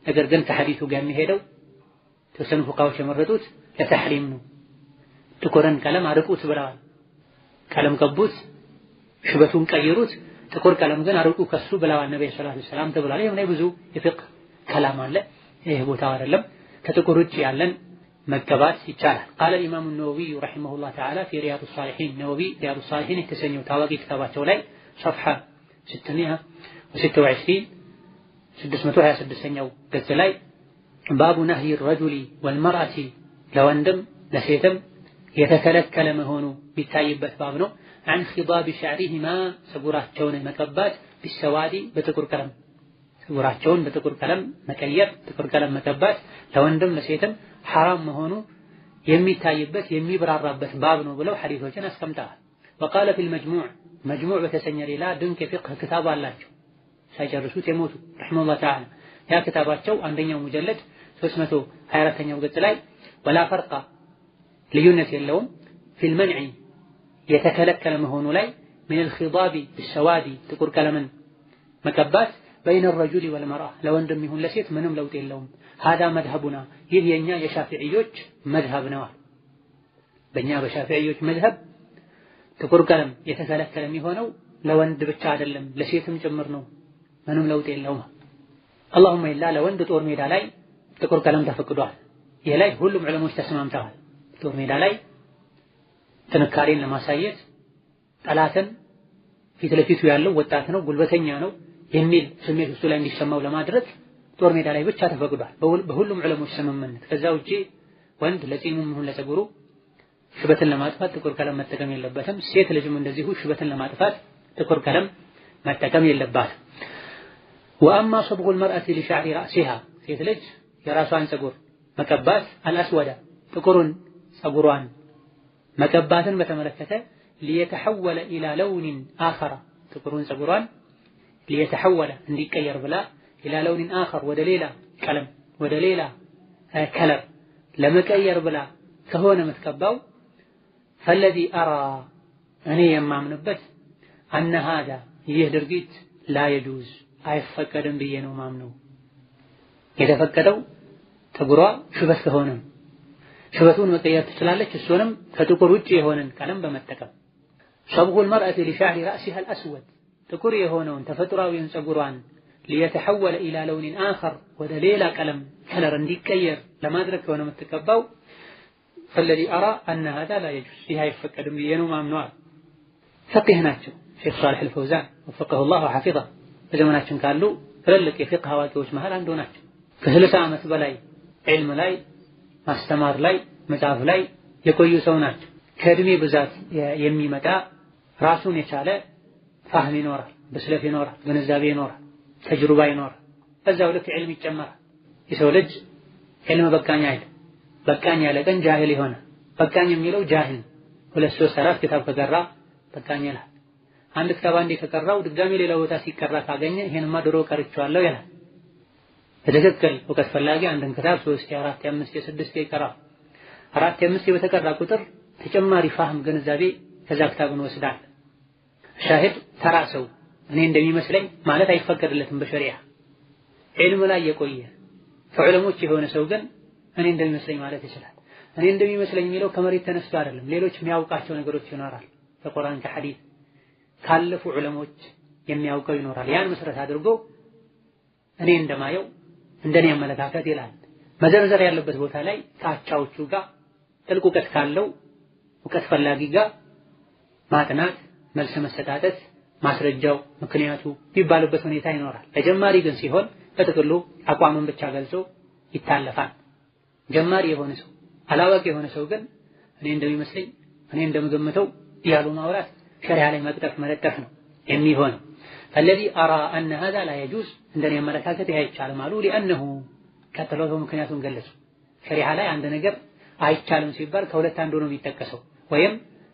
ነገር ግን ከሐዲሱ ጋር የሚሄደው የተወሰኑ ፉቃሃዎች የመረጡት ለተሕሪም ነው። ጥቁርን ቀለም አርቁት ብለዋል። ቀለም ቀቡት፣ ሽበቱን ቀይሩት፣ ጥቁር ቀለም ግን አርቁ ከሱ ብለዋል ነብዩ ሰለላሁ ዐለይሂ ወሰለም ተብሏል። ይሄ ብዙ የፍቅህ ከላም አለ። ይሄ ቦታው አይደለም። ከጥቁር ውጭ ያለን መቀባት ይቻላል። قال الإمام النووي رحمه الله تعالى في رياض الصالحين نووي رياض الصالحين የተሰኘው ታዋቂ ክታባቸው ላይ صفحة 626 626ኛው ገጽ ላይ ባቡ ነህይ الرجل والمرأة ለወንድም ለሴትም የተከለከለ መሆኑ ቢታይበት ባብ ነው። عن خضاب شعرهما ፀጉራቸውን መቀባት بالسواد በጥቁር ቀለም ፀጉራቸውን በጥቁር ቀለም መቀየር ጥቁር ቀለም መቀባት ለወንድም ለሴትም ሐራም መሆኑ የሚታይበት የሚብራራበት ባብ ነው ብለው ሐዲሶችን አስቀምጠዋል። وقال في المجموع مجموع በተሰኘ ሌላ ድንቅ የፍቅህ ክታብ አላቸው ሳይጨርሱት የሞቱ ረሂመሁላህ ተዓላ። ያ ክታባቸው አንደኛው ሙጀለድ 324ኛው ገጽ ላይ ወላ ፈርቃ ልዩነት የለውም في المنع የተከለከለ መሆኑ ላይ من الخضاب بالسواد ጥቁር ቀለምን መቀባት بين الرجل والمرأة ለወንድም ይሁን ለሴት ምንም ለውጥ የለውም። هذا مذهبنا ይህ የኛ የሻፊዒዮች መዝሀብ ነው። በእኛ በሻፊዒዮች መዝሀብ ጥቁር ቀለም የተከለከለ የሚሆነው ለወንድ ብቻ አይደለም ለሴትም ጭምር ነው። ምንም ለውጥ የለውም። اللهم الا ለወንድ ጦር ሜዳ ላይ ጥቁር ቀለም ተፈቅዷል። ይህ ላይ ሁሉም ዑለሞች ተስማምተዋል። ጦር ሜዳ ላይ ጥንካሬን ለማሳየት ጠላትን ፊት ለፊቱ ያለው ወጣት ነው ጉልበተኛ ነው የሚል ስሜት እሱ ላይ እንዲሰማው ለማድረግ ጦር ሜዳ ላይ ብቻ ተፈቅዷል በሁሉም ዑለሞች ስምምነት። ከዛ ውጪ ወንድ ለጺሙም ይሁን ለፀጉሩ ሽበትን ለማጥፋት ጥቁር ቀለም መጠቀም የለበትም። ሴት ልጅም እንደዚሁ ሽበትን ለማጥፋት ጥቁር ቀለም መጠቀም የለባትም። وأما صبغ المرأة لشعر رأسها ሴት ልጅ የራሷን ፀጉር መቀባት አልአስወዳ ጥቁሩን ፀጉሯን መቀባትን በተመለከተ ليتحول إلى لون آخر ጥቁሩን ፀጉሯን ليتحول እንዲቀየር ብላ إلى لون آخر ወደ ሌላ ቀለም ወደ ሌላ ከለር ለመቀየር ብላ ከሆነ የምትቀባው فالذي أرى እኔ የማምንበት أن هذا ይህ ድርጊት لا يجوز አይፈቀድም ብዬ ነው ማምነው። የተፈቀደው ፀጉሯ ሽበት ከሆነ ሽበቱን መቀየር ትችላለች። እሱንም ከጥቁር ውጪ የሆነን ቀለም በመጠቀም صبغ المرأة لشعر رأسها الأسود ጥቁር የሆነውን ተፈጥሯዊውን ፀጉሯን ليتحول إلى لون آخر ወደ ሌላ ቀለም ከለር እንዲቀየር ለማድረግ ከሆነ የምትቀባው فالذي أرى أن هذا لا يجوز ይህ አይፈቀድም ብዬ ነው ማምነው። ፈቂህ ናቸው ሼክ ሷሊህ አልፈውዛን ወፈቀሁ الله وحفظه በዘመናችን ካሉ ትልልቅ የፊቅህ አዋቂዎች መሃል አንዱ ናቸው። ከ60 ዓመት በላይ ዒልም ላይ ማስተማር ላይ መጽሐፍ ላይ የቆዩ ሰው ናቸው። ከእድሜ ብዛት የሚመጣ ራሱን የቻለ ፋህም ይኖራል፣ ብስለት ይኖራል፣ ግንዛቤ ይኖራል፣ ተጅሩባ ይኖራል። በዛው ልክ ዒልም ይጨመራል። የሰው ልጅ ዒልም በቃኝ አይደል፣ በቃኝ ያለ ቀን ጃሂል ይሆናል። በቃኝ የሚለው ጃሂል 2 3 4 ክታብ ከቀራ በቃኝ ይላል። አንድ ክታብ አንዴ ከቀራው ድጋሚ ሌላ ቦታ ሲቀራ ካገኘ ይሄንማ ድሮ ቀርቼዋለሁ ይላል። በትክክል እውቀት ፈላጊ አንድን ክታብ 3 4 5 6 ይቀራ 4 5 በተቀራ ቁጥር ተጨማሪ ፋህም ግንዛቤ ከዛ ክታብን ወስዳል። ሻሂድ ተራ ሰው እኔ እንደሚመስለኝ ማለት አይፈቀድለትም በሸሪዓ። ዒልም ላይ የቆየ ከዑለሞች የሆነ ሰው ግን እኔ እንደሚመስለኝ ማለት ይችላል። እኔ እንደሚመስለኝ የሚለው ከመሬት ተነስቶ አይደለም። ሌሎች የሚያውቃቸው ነገሮች ይኖራል። ከቁርአን ከሐዲስ ካለፉ ዑለሞች የሚያውቀው ይኖራል። ያን መሰረት አድርጎ እኔ እንደማየው እንደኔ አመለካከት ይላል። መዘርዘር ያለበት ቦታ ላይ ከአቻዎቹ ጋር ጥልቅ እውቀት ካለው እውቀት ፈላጊ ጋር ማጥናት፣ መልስ መሰጣጠት፣ ማስረጃው ምክንያቱ የሚባልበት ሁኔታ ይኖራል። ለጀማሪ ግን ሲሆን በጥቅሉ አቋምን ብቻ ገልጾ ይታለፋል። ጀማሪ የሆነ ሰው አላዋቂ የሆነ ሰው ግን እኔ እንደሚመስለኝ እኔ እንደምገምተው ያሉ ማውራት ሸሪዓ ላይ መቅጠፍ መለጠፍ ነው የሚሆነው። الذي أرى أن هذا لا يجوز عندنا ملكاته አይቻልም አሉ لأنه ከተለው ምክንያቱን ገለጹ ሸሪዓ ላይ አንድ ነገር አይቻልም ሲባል ከሁለት አንዱ ነው የሚጠቀሰው ወይም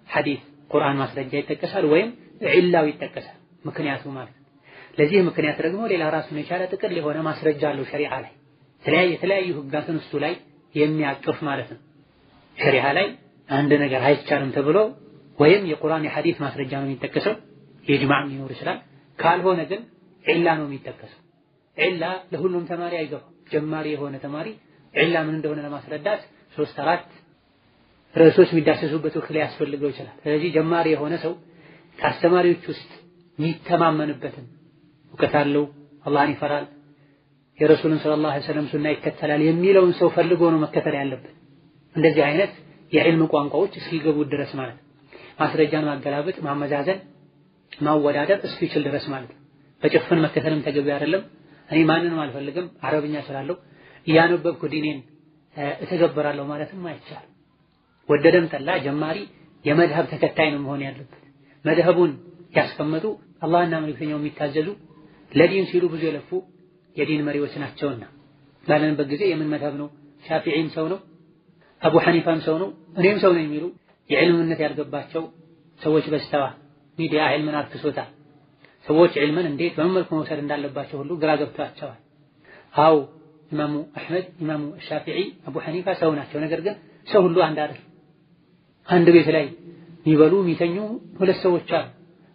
ሐዲስ ቁርአን ማስረጃ ይጠቀሳል ወይም ዒላው ይጠቀሳል ምክንያቱ ማለት ለዚህ ምክንያት ደግሞ ሌላ ራሱን የቻለ ጥቅል የሆነ ማስረጃ አለው ሸሪዓ ላይ የተለያዩ ህጋትን እሱ ላይ የሚያቅፍ ማለት ነው ሸሪዓ ላይ አንድ ነገር አይቻልም ተብሎ ወይም የቁርአን የሐዲስ ማስረጃ ነው የሚጠቀሰው የጅማዕ ሊኖር ይችላል ካልሆነ ግን ዒላ ነው የሚጠቀሰው ዒላ ለሁሉም ተማሪ አይገባም ጀማሪ የሆነ ተማሪ ዒላ ምን እንደሆነ ለማስረዳት 3-4 ርዕሶች የሚዳሰሱበት ወቅት ላይ ያስፈልገው ይችላል ስለዚህ ጀማሪ የሆነ ሰው ከአስተማሪዎች ውስጥ የሚተማመንበትን እውቀት አለው አላህን ይፈራል የረሱልን ሰለላሁ ዐለይሂ ወሰለም ሱና ይከተላል የሚለውን ሰው ፈልጎ ነው መከተል ያለበት እንደዚህ አይነት የዕልም ቋንቋዎች እስኪገቡ ድረስ ማለት ማስረጃን ማገላበጥ ማመዛዘን ማወዳደር እስኪችል ድረስ ማለት በጭፍን መከተልም ተገቢ አይደለም እኔ ማንንም አልፈልግም አረብኛ ስላለው ያነበብኩ ዲኔን እተገበራለሁ ማለትም አይቻልም ወደደም ጠላ ጀማሪ የመድሀብ ተከታይ ነው መሆን ያለበት መድሀቡን ያስቀመጡ አላህና መልእክተኛው የሚታዘዙ ለዲን ሲሉ ብዙ የለፉ የዲን መሪዎች ናቸውና ባለንበት ጊዜ የምን መድሀብ ነው ሻፊዒም ሰው ነው አቡ ሐኒፋም ሰው ነው እኔም ሰው ነኝ የሚሉ የዕልምነት ያልገባቸው ሰዎች በስተዋል ሚዲያ ዕልምን አርክሶታል ሰዎች ዕልምን እንዴት በመልኩ መውሰድ እንዳለባቸው ሁሉ ግራ ገብቷቸዋል አው ኢማሙ አህመድ ኢማሙ ሻፊዒ አቡ ሐኒፋ ሰው ናቸው ነገር ግን ሰው ሁሉ አንድ አይደል አንድ ቤት ላይ የሚበሉ የሚተኙ ሁለት ሰዎች አሉ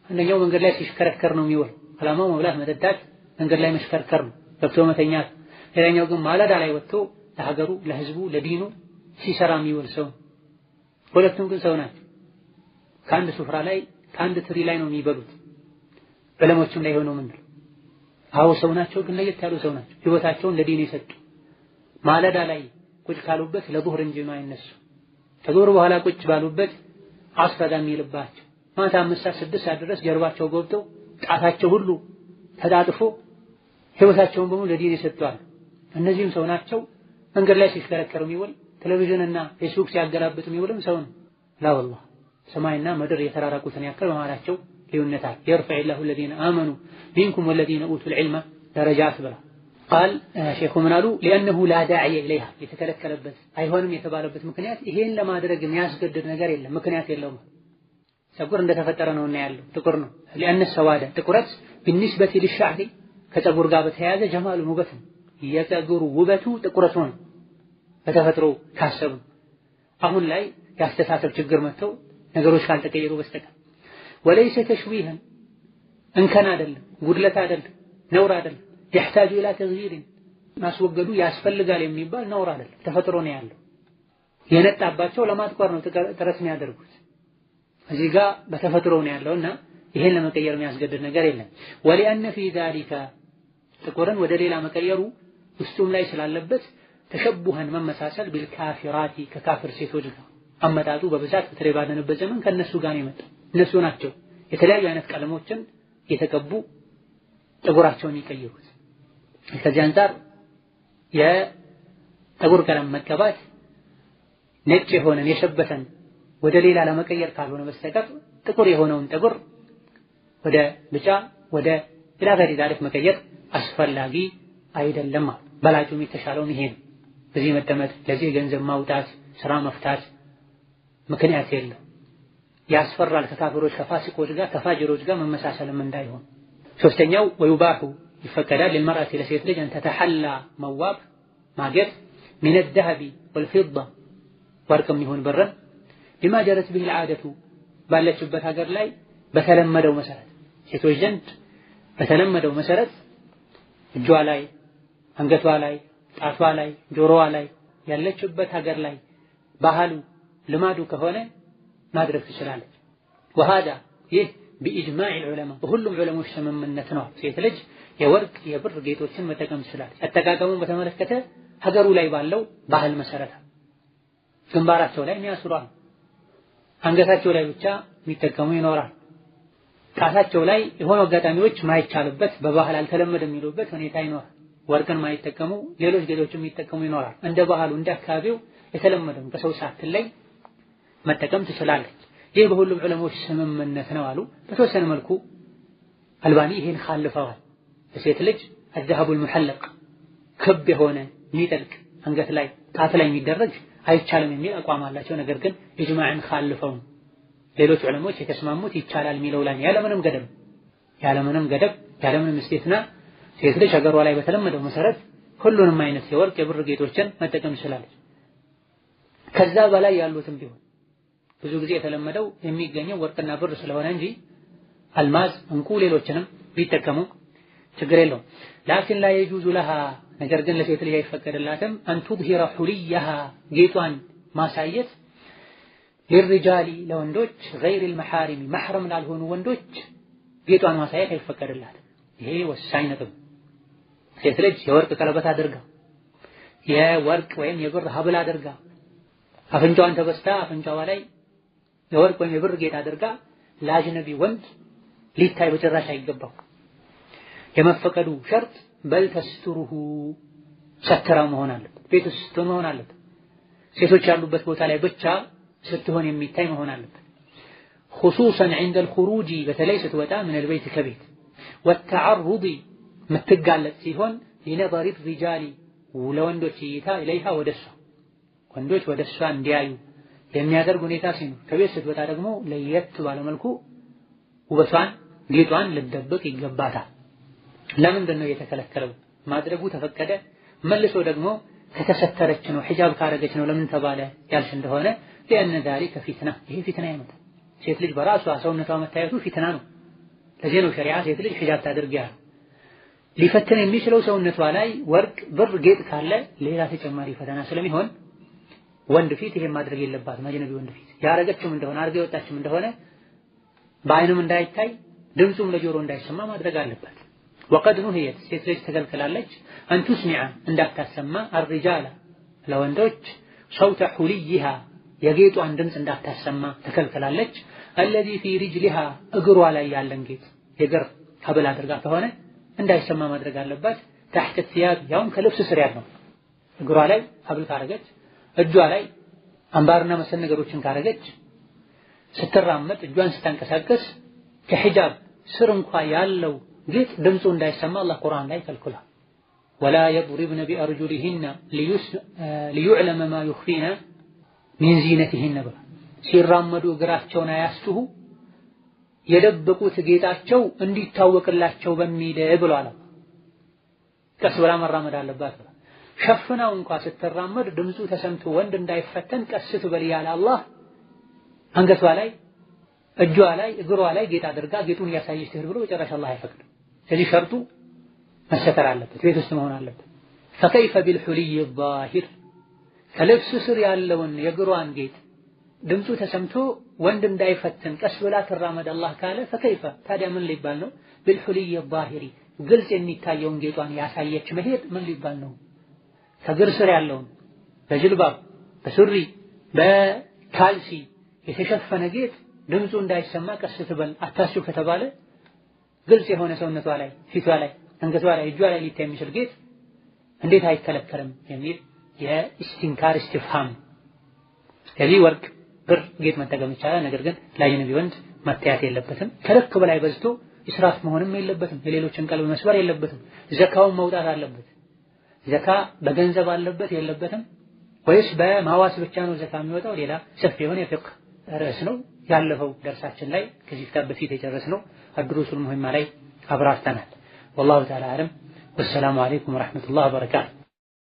አንደኛው መንገድ ላይ ሲሽከረከር ነው የሚውል አላማው መብላት መጠጣት መንገድ ላይ መሽከርከር ነው ገብቶ መተኛት ሌላኛው ግን ማለዳ ላይ ወጥቶ ለሀገሩ ለህዝቡ ለዲኑ ሲሰራ የሚውል ሰው ሁለቱም ግን ሰው ናቸው ከአንድ ሱፍራ ላይ ከአንድ ትሪ ላይ ነው የሚበሉት ዕለሞችም ላይ ሆነው ምንድነው አው ሰው ናቸው ግን ለየት ያሉ ሰው ናቸው ህይወታቸውን ለዲን የሰጡ ማለዳ ላይ ቁጭ ካሉበት ለዙህር እንጂ ማይነሱ ከዙህር በኋላ ቁጭ ባሉበት አስር የሚልባቸው ማታ 5-6 ሰዓት ድረስ ጀርባቸው ጎብተው ጣታቸው ሁሉ ተጣጥፎ ህይወታቸውን በሙሉ ለዲን የሰጡአል እነዚህም ሰው ናቸው መንገድ ላይ ሲሽከረከሩ የሚውል ቴሌቪዥንና ፌስቡክ ሲያገላብጡ የሚውልም ሰው ነው ላ والله ሰማይና ምድር የተራራቁትን ያክል በመሃላቸው ልዩነታል يرفع الله الذين آمنوا منكم والذين أوتوا العلم درجات بلا قال شيخ منالو لأنه لا داعي إليها يتكلكلበት አይሆንም የተባለበት ምክንያት ይሄን ለማድረግ የሚያስገድድ ነገር የለም ምክንያት የለውም ፀጉር እንደተፈጠረ ነውና ያለው ጥቁር ነው لأن السواد ጥቁረት بالنسبة للشعر ከፀጉር ጋር በተያያዘ ጀማሉ ውበት ነው የፀጉር ውበቱ ጥቁረቱ ነው በተፈጥሮ ካሰቡ አሁን ላይ ያስተሳሰብ ችግር መጥተው ነገሮች ካልተቀየሩ በስተቀር وليس تشويها እንከን አይደለም ጉድለት አይደለም ነውር አይደለም يحتاج الى تغيير ማስወገዱ ያስፈልጋል የሚባል ነውር አይደለም ተፈጥሮ ነው ያለው የነጣባቸው ለማጥቆር ነው ጥረት የሚያደርጉት እዚህ ጋር በተፈጥሮ ነው ያለውና ይሄን ለመቀየር የሚያስገድድ ነገር የለም ولأن في ذلك ጥቁርን ወደ ሌላ መቀየሩ ውስጡም ላይ ስላለበት ተሸቡሃን መመሳሰል بالكافرات ከካፍር ሴቶች ጋር አመጣጡ በብዛት ተረባደነበት ዘመን ከነሱ ጋር ነው የመጣው እነሱ ናቸው የተለያዩ አይነት ቀለሞችን የተቀቡ ፀጉራቸውን ይቀይሩት ከዚህ አንፃር የፀጉር ቀለም መቀባት ነጭ የሆነን የሸበተን ወደ ሌላ ለመቀየር ካልሆነ በስተቀር ጥቁር የሆነውን ፀጉር ወደ ብጫ ወደ ሌላ ጋር መቀየር አስፈላጊ አይደለም በላጩም የተሻለው ይሄ ነው በዚህ መጠመጥ ለዚህ ገንዘብ ማውጣት ስራ መፍታት ምክንያት የለው ያስፈራል ከካፍሮች ከፋሲቆች ጋር ከፋጅሮች ጋር መመሳሰልም እንዳይሆን ሶስተኛው ወይባሁ ይፈቀዳል ለልمرأة ለሴት ልጅ አንተ ተሐላ መዋብ ማገጥ من الذهب والفضة ወርቅም ይሁን ብር بما جرت به العادة ባለችበት ሀገር ላይ በተለመደው መሰረት ሴቶች ዘንድ በተለመደው መሰረት እጇ ላይ አንገቷ ላይ ጣቷ ላይ ጆሮዋ ላይ ያለችበት ሀገር ላይ ባህሉ ልማዱ ከሆነ ማድረግ ትችላለች وهذا ይህ بإجماع العلماء ሁሉም ዑለሞች ስምምነት ነው ሴት ልጅ የወርቅ የብር ጌጦችን መጠቀም ትችላለች አጠቃቀሙን በተመለከተ ሀገሩ ላይ ባለው ባህል መሰረት ግንባራቸው ላይ የሚያስሩአል አንገታቸው ላይ ብቻ የሚጠቀሙ ይኖራል ጣታቸው ላይ የሆነ አጋጣሚዎች ማይቻልበት በባህል አልተለመደም የሚሉበት ሁኔታ ይኖራል ወርቅን ማይጠቀሙ ሌሎች ጌጦችን የሚጠቀሙ ይኖራል እንደ ባህሉ እንደ አካባቢው የተለመደው በሰው ሳትል ላይ መጠቀም ትችላለች ይህ በሁሉም ዑለሞች ስምምነት ነው አሉ በተወሰነ መልኩ አልባኒ ይሄን ኻልፈዋል። ለሴት ልጅ الذهب المحلق ክብ የሆነ የሚጠልቅ አንገት ላይ ጣት ላይ የሚደረግ አይቻልም የሚል አቋም አላቸው። ነገር ግን ኢጅማዕን ኻልፈው ሌሎች ዑለሞች የተስማሙት ይቻላል የሚለው ላይ ያለምንም ገደብ ያለምንም እስቲስና ሴት ልጅ ሀገሯ ላይ በተለመደው መሰረት ሁሉንም አይነት የወርቅ የብር ጌጦችን መጠቀም ትችላለች። ከዛ በላይ ያሉትም ቢሆን ብዙ ጊዜ የተለመደው የሚገኘው ወርቅና ብር ስለሆነ እንጂ አልማዝ፣ እንቁ ሌሎችንም ቢጠቀሙ ችግር የለውም። ላኪን ላ የጁዙ ለሃ ነገር ግን ለሴት ልጅ አይፈቀድላትም አን ቱዝሂረ ሁልየሃ ጌጧን ማሳየት ሊርጃሊ ለወንዶች ገይር አልመሐሪሚ መሕረም ላልሆኑ ወንዶች ጌጧን ማሳየት አይፈቀድላትም። ይሄ ወሳኝ ነጥብ። ሴት ልጅ የወርቅ ቀለበት አድርጋ የወርቅ ወይም የብር ሀብል አድርጋ አፍንጫዋን ተበስታ አፍንጫዋ ላይ የወርቅ ወይም የብር ጌጥ አድርጋ ለአጅነቢ ወንድ ሊታይ በጭራሽ አይገባው። የመፈቀዱ ሸርጥ በል ተስትሩሁ ሰትራው መሆን አለበት፣ ቤት ውስጥ መሆን አለበት። ሴቶች ያሉበት ቦታ ላይ ብቻ ስትሆን የሚታይ መሆን አለበት። خصوصا عند الخروج በተለይ ስትወጣ من البيت ከቤት والتعرض ምትጋለጥ ሲሆን لنظر الرجال ለወንዶች እይታ ኢለይሃ ወደሷ ወንዶች ወደሷ እንዲያዩ የሚያደርግ ሁኔታ ሲኖር ከቤት ስትወጣ ደግሞ ለየት ባለ መልኩ ውበቷን ጌጧን ልትደብቅ ይገባታል። ለምንድን ነው የተከለከለው? ማድረጉ ተፈቀደ። መልሶ ደግሞ ከተሰተረች ነው ሒጃብ ካረገች ነው ለምን ተባለ ያልሽ እንደሆነ ለأن ذلك ፊትና ይሄ ፊትና ያመጣል። ሴት ልጅ በራሷ ሰውነቷ መታየቱ ፊትና ነው። ለዚህ ነው ሸሪዓ ሴት ልጅ ሒጃብ ታድርግ ያለው። ሊፈትን የሚችለው ሰውነቷ ላይ ወርቅ ብር ጌጥ ካለ ሌላ ተጨማሪ ፈተና ስለሚሆን ወንድ ፊት ይሄን ማድረግ የለባትም። አጅነቢ ወንድ ፊት ያረገችም እንደሆነ አርገ የወጣችም እንደሆነ በአይንም እንዳይታይ ድምፁም ለጆሮ እንዳይሰማ ማድረግ አለባት። ወቀድ ኑህየት ሴት ልጅ ተከልክላለች አን ቱስሚዐ እንዳታሰማ አርሪጃለ ለወንዶች ሰውተ ሁልይሃ የጌጧን ድምፅ እንዳታሰማ ተከልክላለች። አለዚ ፊ ሪጅሊሃ እግሯ ላይ ያለን ጌጥ የእግር ሀብል አድርጋ ከሆነ እንዳይሰማ ማድረግ አለባት። ታሕተ ሲያብ ያውም ከልብስ ስር ያለው እግሯ ላይ ሀብል ካረገች እጇ ላይ አምባርና መሰል ነገሮችን ካረገች ስትራመድ እጇን ስታንቀሳቀስ ከሒጃብ ስር እንኳን ያለው ጌጥ ድምፁ እንዳይሰማ አላህ ቁርአን ላይ ከልክሏል። ወላ የድሪብነ ቢአርጁሊሂነ ሊዩዕለመ ማ ዩኽፊነ ሚን ዚነቲሂነ ብላ ሲራመዱ እግራቸውን አያስቱሁ የደበቁት ጌጣቸው እንዲታወቅላቸው በሚል ብሏል። ቀስ ብላ መራመድ አለባት። ሸፍናው እንኳን ስትራመድ ድምፁ ተሰምቶ ወንድ እንዳይፈተን ቀስ ትበል ያለ አላህ አንገቷ ላይ እጇ ላይ እግሯ ላይ ጌጥ አድርጋ ጌጡን እያሳየች ትሄድ ብሎ በጭራሽ አላህ አይፈቅድም። ስለዚህ ሸርጡ መሰተር አለበት፣ ቤት ውስጥ መሆን አለበት። ፈከይፈ ቢልሑልይ ዛሂር ከልብስ ስር ያለውን የእግሯን ጌጥ ድምፁ ተሰምቶ ወንድ እንዳይፈተን ቀስ ብላ ትራመድ አላህ ካለ ፈከይፈ ታዲያ ምን ሊባል ነው? ቢልሑልይ ዛሂሪ ግልጽ የሚታየውን ጌጧን ያሳየች መሄድ ምን ሊባል ነው? ከእግር ስር ያለውን በጅልባብ በሱሪ በካልሲ የተሸፈነ ጌጥ ድምፁ እንዳይሰማ ቀስ ትበል አታስዩ ከተባለ ግልጽ የሆነ ሰውነቷ ላይ ፊቷ ላይ አንገቷ ላይ እጇ ላይ ሊታይ የሚችል ጌጥ እንዴት አይከለከልም የሚል የኢስቲንካር ኢስቲፍሃም። ስለዚህ ወርቅ ብር ጌጥ መጠቀም ይቻላል። ነገር ግን ለአጅነቢ ወንድ መታየት የለበትም። ከልክ በላይ በዝቶ ኢስራፍ መሆንም የለበትም። የሌሎችን ቀልብ መስበር የለበትም። ዘካውን መውጣት አለበት። ዘካ በገንዘብ አለበት የለበትም ወይስ በማዋስ ብቻ ነው ዘካ የሚወጣው? ሌላ ሰፊ የሆነ የፍቅህ ርዕስ ነው። ያለፈው ደርሳችን ላይ ከዚህ ክታብ በፊት የጨረስነው አድሩሱል ሙሂማ ላይ አብራርተናል። ወላሁ ተዓላ አዕለም። ወሰላሙ አለይኩም ወራህመቱላሂ ወበረካቱሁ።